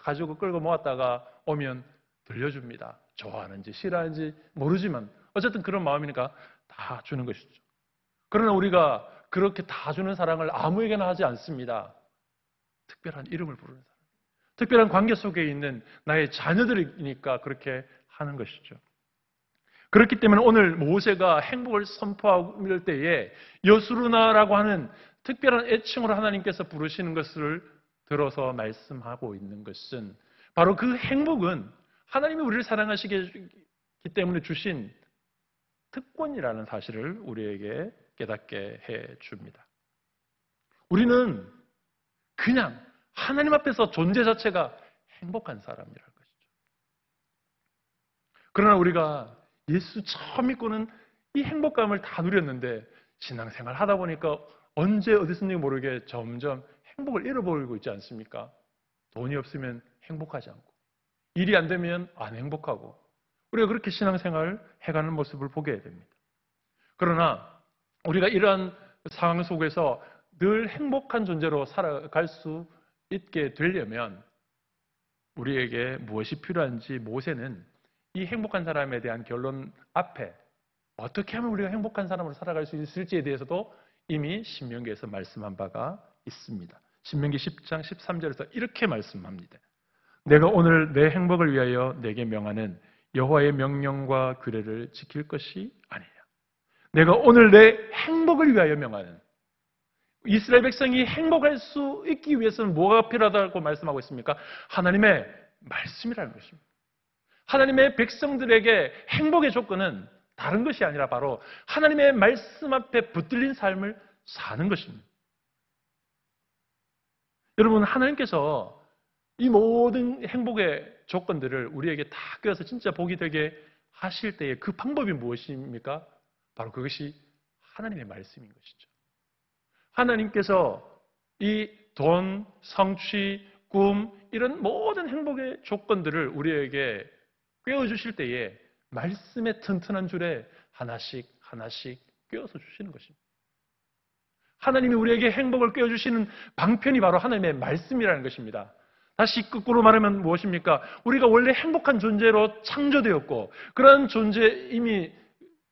가지고 끌고 모았다가 오면 들려줍니다. 좋아하는지 싫어하는지 모르지만 어쨌든 그런 마음이니까 다 주는 것이죠. 그러나 우리가 그렇게 다 주는 사랑을 아무에게나 하지 않습니다. 특별한 이름을 부르는 사람, 특별한 관계 속에 있는 나의 자녀들이니까 그렇게 하는 것이죠. 그렇기 때문에 오늘 모세가 행복을 선포할 때에 여수르나라고 하는 특별한 애칭으로 하나님께서 부르시는 것을 들어서 말씀하고 있는 것은 바로 그 행복은 하나님이 우리를 사랑하시기 때문에 주신 특권이라는 사실을 우리에게 깨닫게 해 줍니다. 우리는 그냥 하나님 앞에서 존재 자체가 행복한 사람이라는 것이죠. 그러나 우리가 예수 처음 믿고는 이 행복감을 다 누렸는데 신앙생활 하다 보니까 언제 어디서인지 모르게 점점 행복을 잃어버리고 있지 않습니까? 돈이 없으면 행복하지 않고, 일이 안 되면 안 행복하고, 우리가 그렇게 신앙생활을 해가는 모습을 보게 됩니다. 그러나 우리가 이러한 상황 속에서 늘 행복한 존재로 살아갈 수 있게 되려면 우리에게 무엇이 필요한지 모세는 이 행복한 사람에 대한 결론 앞에 어떻게 하면 우리가 행복한 사람으로 살아갈 수 있을지에 대해서도 이미 신명기에서 말씀한 바가 있습니다. 신명기 10장 13절에서 이렇게 말씀합니다. 내가 오늘 내 행복을 위하여 내게 명하는 여호와의 명령과 규례를 지킬 것이 아니냐. 내가 오늘 내 행복을 위하여 명하는, 이스라엘 백성이 행복할 수 있기 위해서는 뭐가 필요하다고 말씀하고 있습니까? 하나님의 말씀이라는 것입니다. 하나님의 백성들에게 행복의 조건은 다른 것이 아니라 바로 하나님의 말씀 앞에 붙들린 삶을 사는 것입니다. 여러분, 하나님께서 이 모든 행복의 조건들을 우리에게 다 껴서 진짜 복이 되게 하실 때에 그 방법이 무엇입니까? 바로 그것이 하나님의 말씀인 것이죠. 하나님께서 이 돈, 성취, 꿈, 이런 모든 행복의 조건들을 우리에게 꿰어주실 때에 말씀의 튼튼한 줄에 하나씩 하나씩 꿰어서 주시는 것입니다. 하나님이 우리에게 행복을 꿰어주시는 방편이 바로 하나님의 말씀이라는 것입니다. 다시 거꾸로 말하면 무엇입니까? 우리가 원래 행복한 존재로 창조되었고 그런 존재임이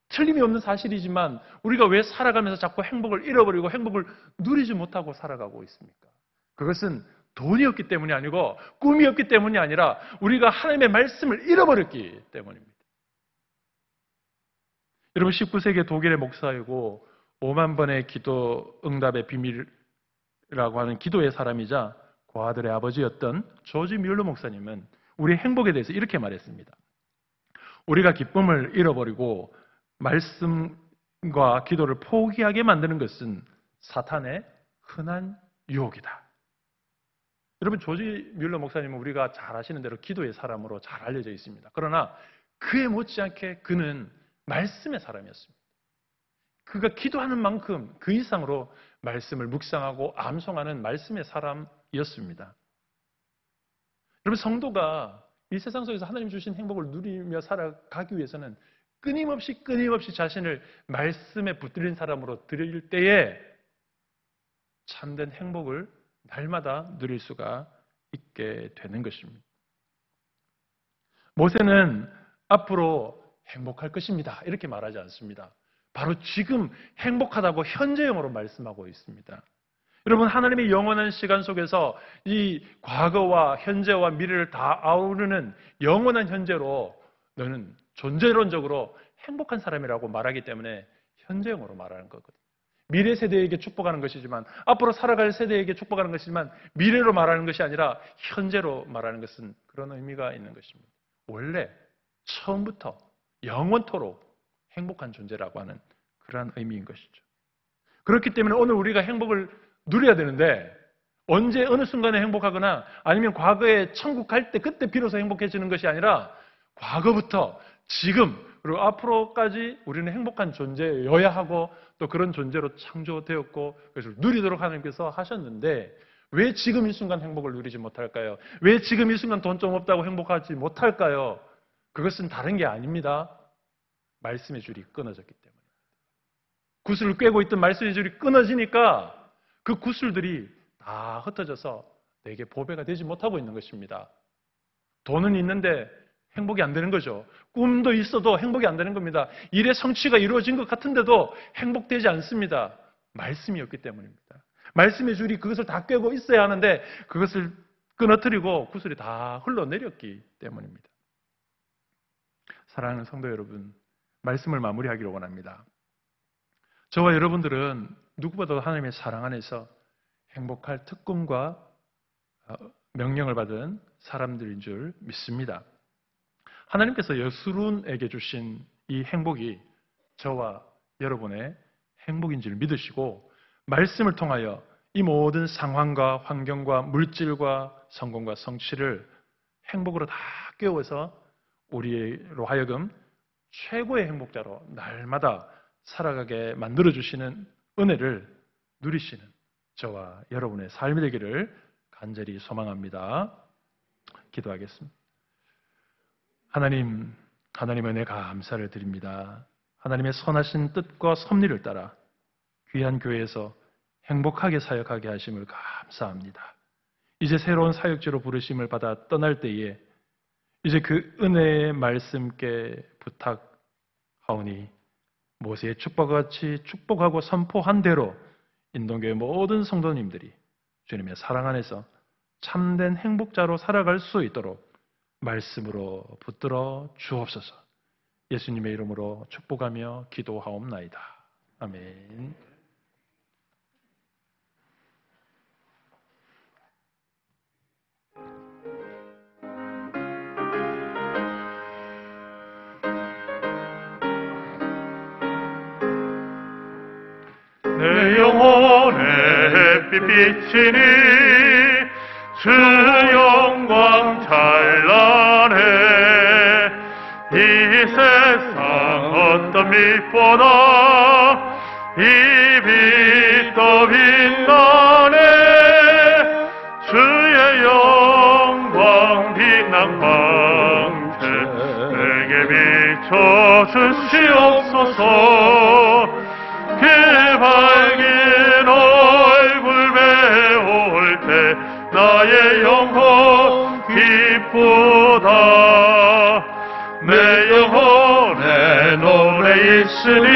틀림이 없는 사실이지만 우리가 왜 살아가면서 자꾸 행복을 잃어버리고 행복을 누리지 못하고 살아가고 있습니까? 그것은 돈이 없기 때문이 아니고 꿈이 없기 때문이 아니라 우리가 하나님의 말씀을 잃어버렸기 때문입니다. 여러분, 19세기 독일의 목사이고 5만 번의 기도 응답의 비밀이라고 하는 기도의 사람이자 고아들의 아버지였던 조지 뮬러 목사님은 우리의 행복에 대해서 이렇게 말했습니다. 우리가 기쁨을 잃어버리고 말씀과 기도를 포기하게 만드는 것은 사탄의 흔한 유혹이다. 여러분, 조지 뮬러 목사님은 우리가 잘 아시는 대로 기도의 사람으로 잘 알려져 있습니다. 그러나 그에 못지않게 그는 말씀의 사람이었습니다. 그가 기도하는 만큼 그 이상으로 말씀을 묵상하고 암송하는 말씀의 사람이었습니다. 여러분, 성도가 이 세상 속에서 하나님 주신 행복을 누리며 살아가기 위해서는 끊임없이 자신을 말씀에 붙들린 사람으로 드릴 때에 참된 행복을 날마다 누릴 수가 있게 되는 것입니다. 모세는 앞으로 행복할 것입니다, 이렇게 말하지 않습니다. 바로 지금 행복하다고 현재형으로 말씀하고 있습니다. 여러분, 하나님의 영원한 시간 속에서 이 과거와 현재와 미래를 다 아우르는 영원한 현재로 너는 존재론적으로 행복한 사람이라고 말하기 때문에 현재형으로 말하는 거거든요. 미래 세대에게 축복하는 것이지만, 앞으로 살아갈 세대에게 축복하는 것이지만 미래로 말하는 것이 아니라 현재로 말하는 것은 그런 의미가 있는 것입니다. 원래 처음부터 영원토록 행복한 존재라고 하는 그러한 의미인 것이죠. 그렇기 때문에 오늘 우리가 행복을 누려야 되는데, 언제 어느 순간에 행복하거나 아니면 과거에 천국 갈 때 그때 비로소 행복해지는 것이 아니라 과거부터 지금 그리고 앞으로까지 우리는 행복한 존재여야 하고 또 그런 존재로 창조되었고 그것을 누리도록 하나님께서 하셨는데, 왜 지금 이 순간 행복을 누리지 못할까요? 왜 지금 이 순간 돈 좀 없다고 행복하지 못할까요? 그것은 다른 게 아닙니다. 말씀의 줄이 끊어졌기 때문입니다. 구슬을 꿰고 있던 말씀의 줄이 끊어지니까 그 구슬들이 다 흩어져서 내게 보배가 되지 못하고 있는 것입니다. 돈은 있는데 행복이 안 되는 거죠. 꿈도 있어도 행복이 안 되는 겁니다. 일의 성취가 이루어진 것 같은데도 행복되지 않습니다. 말씀이 없기 때문입니다. 말씀의 줄이 그것을 다 꿰고 있어야 하는데 그것을 끊어뜨리고 구슬이 다 흘러내렸기 때문입니다. 사랑하는 성도 여러분, 말씀을 마무리하기를 원합니다. 저와 여러분들은 누구보다도 하나님의 사랑 안에서 행복할 특권과 명령을 받은 사람들인 줄 믿습니다. 하나님께서 여수룬에게 주신 이 행복이 저와 여러분의 행복인 줄 믿으시고 말씀을 통하여 이 모든 상황과 환경과 물질과 성공과 성취를 행복으로 다 깨워서 우리로 하여금 최고의 행복자로 날마다 살아가게 만들어주시는 은혜를 누리시는 저와 여러분의 삶이 되기를 간절히 소망합니다. 기도하겠습니다. 하나님의 은혜 감사를 드립니다. 하나님의 선하신 뜻과 섭리를 따라 귀한 교회에서 행복하게 사역하게 하심을 감사합니다. 이제 새로운 사역지로 부르심을 받아 떠날 때에 이제 그 은혜의 말씀께 부탁하오니 모세의 축복과 같이 축복하고 선포한 대로 인동교회 모든 성도님들이 주님의 사랑 안에서 참된 행복자로 살아갈 수 있도록 말씀으로 붙들어 주옵소서. 예수님의 이름으로 축복하며 기도하옵나이다. 아멘. 내 영혼의 햇빛 비치니 주 영광 찬란해. 이 세상 어떤 빛보다 이 빛 더 빛나네. 주의 영광 빛난 광채 내게 비춰 주시옵소서. 그 밝은 얼굴 배울 때 나의 영혼 기쁘다. 내 영혼에 노래 있으니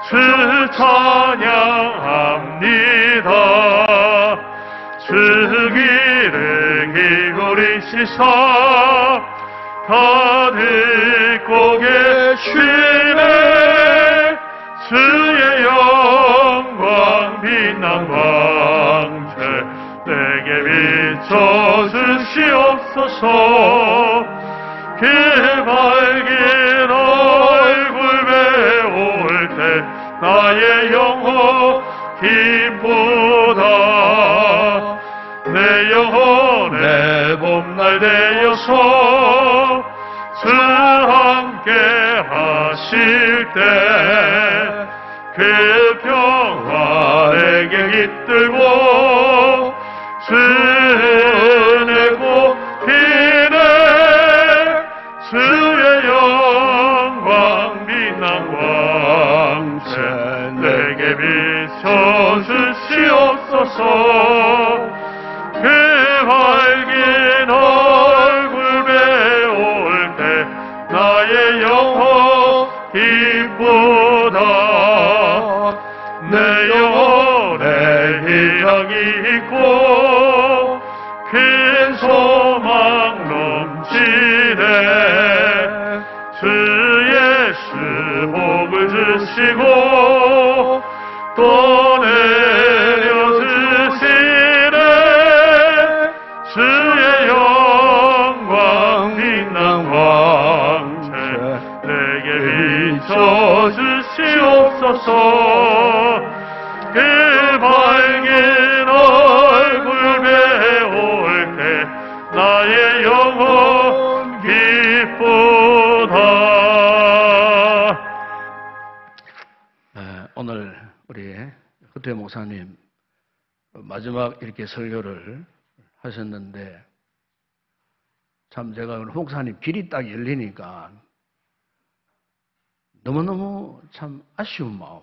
주 찬양합니다. 주 귀를 기울이시사 다 듣고 계시네. 주의 영광 빛난 광채 내게 비춰 주시옵소서. 그 밝은 얼굴 배울 때 나의 영혼 기쁘다. 내 영혼의 봄날 되어서 주 함께 하실 때 그 평화 내게 깃들고 주 은혜 곱히네. 주의 영광 빛난 광채 내게 비춰 주시옵소서. 그 밝은 얼굴 배울 때 나의 영혼 기쁘다. 내 영혼에 희망이 있고 큰 소망 넘치네. 주 예수 복을 주시고 또 내려주시네. 주의 영광 빛난 광채 내게 비춰 주시옵소서. 그 밝은 얼굴 배울 때 나의 영혼 기쁘다. 오늘 우리 흑태 목사님 마지막 이렇게 설교를 하셨는데 참 제가 오늘 목사님 길이 딱 열리니까 너무너무 참 아쉬운 마음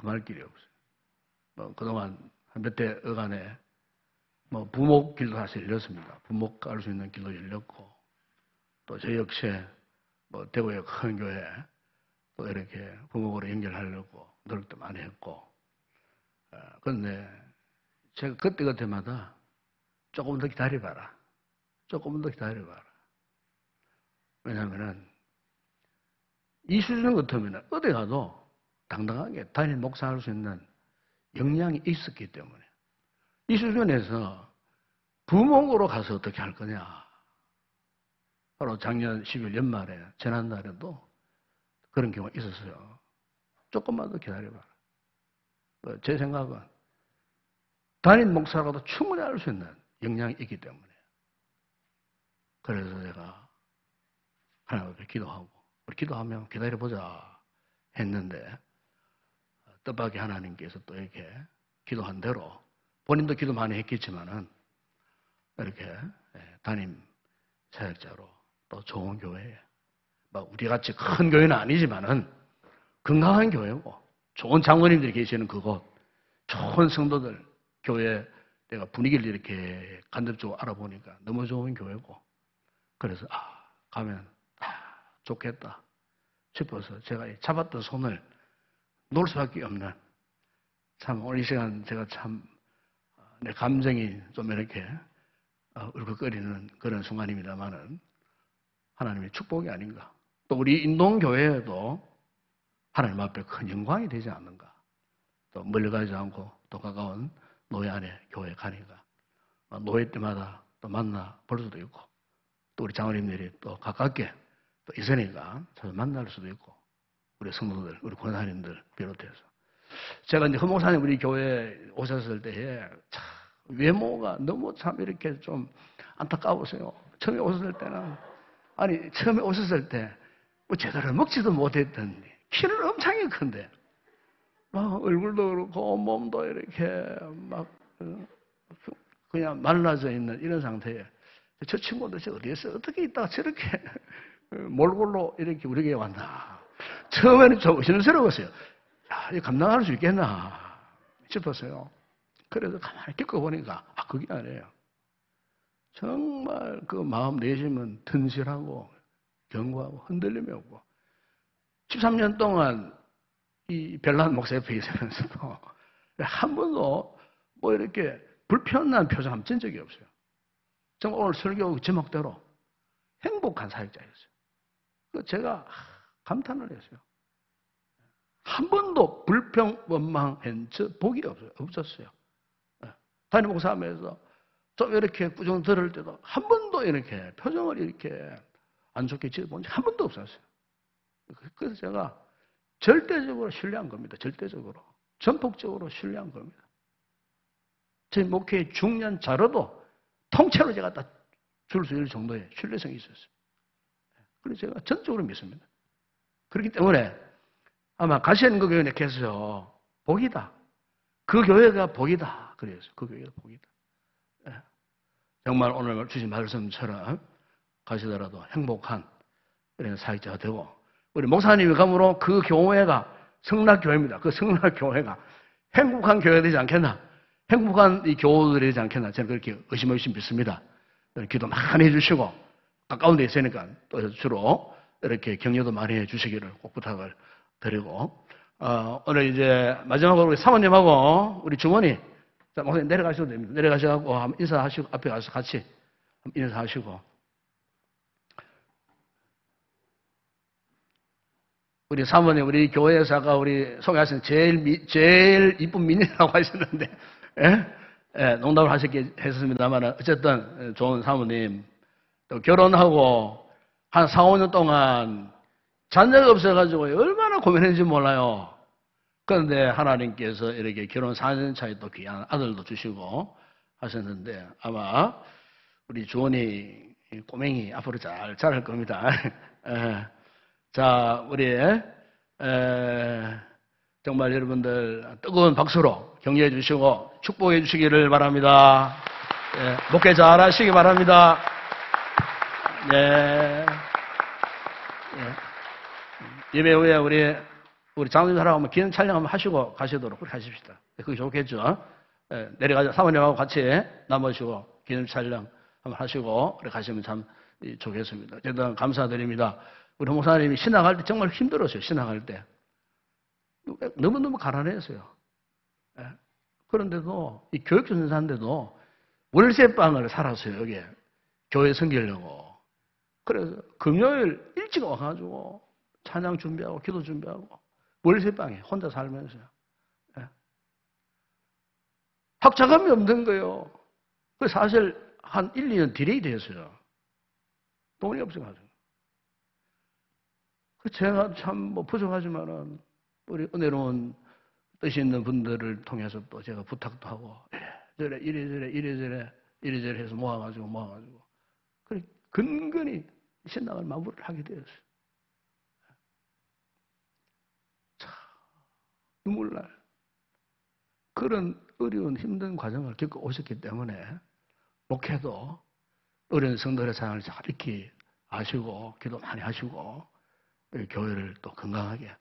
말 길이 없어요. 뭐 그동안 한 몇 대 어간에 뭐 부목 길도 사실 열렸습니다. 부목 갈 수 있는 길도 열렸고 또 저 역시 뭐 대구의 큰 교회 또 이렇게 부목으로 연결하려고 노력도 많이 했고 그런데 제가 그때마다 조금 더 기다려봐라. 조금 더 기다려봐라. 왜냐하면 이 수준 같으면 어디 가도 당당하게 단일 목사할 수 있는 역량이 있었기 때문에 이 수준에서 부목으로 가서 어떻게 할 거냐. 바로 작년 12월 연말에 지난날에도 그런 경우가 있었어요. 조금만 더 기다려봐라. 제 생각은 단임 목사라도 충분히 할 수 있는 역량이 있기 때문에 그래서 제가 하나님 앞에 기도하고 우리 기도하면 기다려보자 했는데 뜻밖의 하나님께서 또 이렇게 기도한 대로 본인도 기도 많이 했겠지만은 이렇게 담임 사역자로 또 좋은 교회에 뭐 우리같이 큰 교회는 아니지만은 건강한 교회고 좋은 장로님들이 계시는 그곳 좋은 성도들 교회 내가 분위기를 이렇게 간접적으로 알아보니까 너무 좋은 교회고 그래서 가면 좋겠다 싶어서 제가 잡았던 손을 놓을 수밖에 없는 참 오늘 이 시간 제가 참 내 감정이 좀 이렇게 울컥거리는 그런 순간입니다만은 하나님의 축복이 아닌가 또 우리 인동교회에도 하나님 앞에 큰 영광이 되지 않는가 또 멀리 가지 않고 또 가까운 노예 안에 교회 가니까 노예 때마다 또 만나 볼 수도 있고 또 우리 장로님들이 또 가깝게 또 있으니까 자주 만날 수도 있고 우리 성도들, 우리 권사님들 비롯해서 제가 이제 허목사님 우리 교회 오셨을 때에 참 외모가 너무 참 이렇게 좀 안타까웠어요. 처음에 오셨을 때는 아니 처음에 오셨을 때 뭐 제대로 먹지도 못했던 키는 엄청 큰데 막 얼굴도 그렇고 몸도 이렇게 막 그냥 말라져 있는 이런 상태에 저 친구도 어디에서 어떻게 있다가 저렇게 몰골로 이렇게 우리 교회에 왔나. 처음에는 좀 의심스러웠어요. 야, 이거 감당할 수 있겠나 싶었어요. 그래서 가만히 겪어보니까 그게 아니에요. 정말 그 마음 내심은 튼실하고 견고하고 흔들림이 없고 13년 동안 이 별난 목사 옆에 있으면서도 한 번도 뭐 이렇게 불편한 표정 한번 찐 적이 없어요. 정말 오늘 설교 제목대로 행복한 사역자였어요. 제가 감탄을 했어요. 한 번도 불평, 원망한 복이 없었어요. 담임 목사하면서 좀 이렇게 꾸중 들을 때도 한 번도 이렇게 표정을 이렇게 안 좋게 지어본 적 한 번도 없었어요. 그래서 제가 절대적으로 신뢰한 겁니다. 절대적으로. 전폭적으로 신뢰한 겁니다. 제 목회의 중요한 자료도 통째로 제가 다 줄 수 있을 정도의 신뢰성이 있었어요. 그래서 제가 전적으로 믿습니다. 그렇기 때문에 아마 가시는 그 교회에 계세요. 복이다. 그 교회가 복이다. 그래서 그 교회가 복이다. 정말 오늘 주신 말씀처럼 가시더라도 행복한 이런 사역자가 되고 우리 목사님이 감으로 그 교회가 성락교회입니다. 그 성락교회가 행복한 교회가 되지 않겠나? 행복한 이 교우들이 되지 않겠나? 저는 그렇게 의심없이 믿습니다. 기도 많이 해주시고 가까운 데 있으니까 또 주로 이렇게 격려도 많이 해주시기를 꼭 부탁을 드리고 오늘 이제 마지막으로 우리 사모님하고 우리 주머니 자, 목사님 내려가셔도 됩니다. 내려가셔서 한번 인사하시고 앞에 가서 같이 인사하시고 우리 사모님 우리 교회에서 아까 우리 소개하신 제일 이쁜 미녀라고 하셨는데 농담을 했습니다만 어쨌든 좋은 사모님 또 결혼하고 한 4, 5년 동안 자녀가 없어가지고 얼마나 고민했는지 몰라요. 그런데 하나님께서 이렇게 결혼 4년 차에 또 귀한 아들도 주시고 하셨는데 아마 우리 주원이 꼬맹이 앞으로 잘 자랄 겁니다. 자, 우리 정말 여러분들 뜨거운 박수로 격려해 주시고 축복해 주시기를 바랍니다. 예, 목회 잘 하시기 바랍니다. 네. 예. 예배 후에 우리 장로님하고 기념 촬영 한번 하시고 가시도록 그렇게 하십시다. 그게 좋겠죠? 예, 내려가서 사모님하고 같이 남으시고 기념 촬영 한번 하시고 그렇게 가시면 참 좋겠습니다. 대단히 감사드립니다. 우리 목사님이 신앙할 때 정말 힘들었어요. 신앙할 때. 너무너무 가난했어요. 예. 그런데도 이 교육전사인데도 월세방을 살았어요. 여기 교회 섬기려고. 그래서 금요일 일찍 와가지고 찬양 준비하고 기도 준비하고 월세방에 혼자 살면서요. 예. 학자금이 없는 거예요. 그래서 사실 한 1, 2년 딜레이 됐어요. 돈이 없어가지고. 제가 참 뭐 부족하지만은 우리 은혜로운 뜻이 있는 분들을 통해서 또 제가 부탁도 하고 이래저래 해서 모아가지고 그래 근근히 신앙을 마무리를 하게 되었어요. 참 눈물날 그런 어려운 힘든 과정을 겪어 오셨기 때문에 목회도 어려운 성도의 사랑을 잘 익히 아시고 기도 많이 하시고 교회를 또 건강하게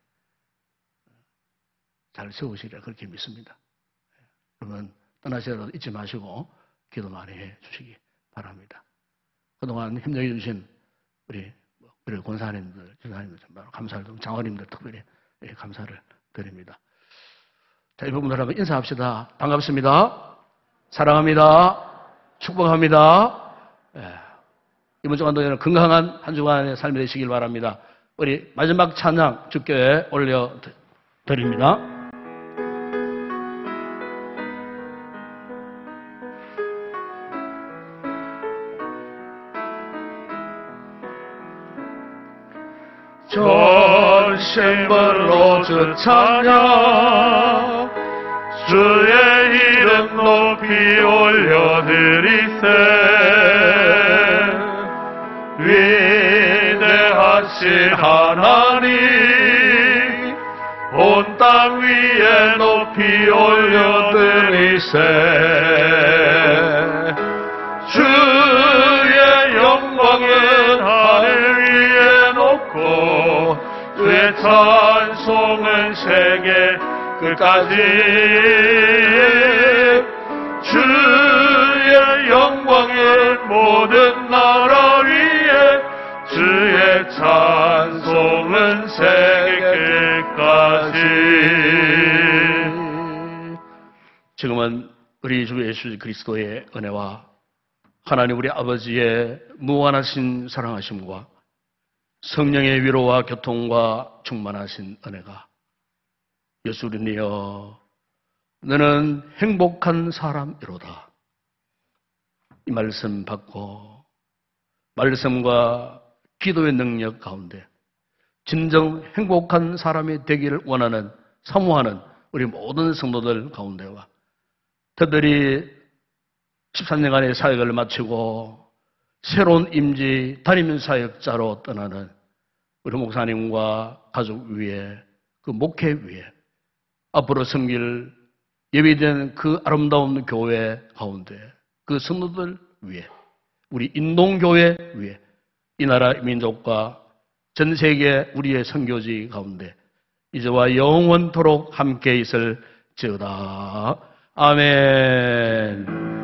잘 세우시리라 그렇게 믿습니다. 그러면 떠나시더라도 잊지 마시고 기도 많이 해 주시기 바랍니다. 그동안 힘내해 주신 우리 권사님들, 지사님들 정말 감사를 장로님들 특별히 감사를 드립니다. 자, 이 부분들하고 인사합시다. 반갑습니다. 사랑합니다. 축복합니다. 이번 주간도 여러분 건강한 한 주간의 삶이 되시길 바랍니다. 우리 마지막 찬양 주께 올려드립니다. 전심으로 주 찬양 주의 이름 높이 올려드리세 위대하신 하나님 온 땅 위에 높이 올려드리세 주의 영광은 하늘 위에 높고 주의 찬송은 세계 끝까지 주의 영광은 모든 나라 위에 주의 찬송은 세계 끝까지. 지금은 우리 주 예수 그리스도의 은혜와 하나님 우리 아버지의 무한하신 사랑하심과 성령의 위로와 교통과 충만하신 은혜가 예수님이여 너는 행복한 사람이로다. 이 말씀 받고 말씀과 기도의 능력 가운데 진정 행복한 사람이 되기를 원하는 사모하는 우리 모든 성도들 가운데와 특별히 13년간의 사역을 마치고 새로운 임지 담임 사역자로 떠나는 우리 목사님과 가족 위에 그 목회 위에 앞으로 섬길 예비된 그 아름다운 교회 가운데 그 성도들 위에 우리 인동교회 위에 이 나라 민족과 전 세계 우리의 선교지 가운데 이제와 영원토록 함께 있을지어다. 아멘.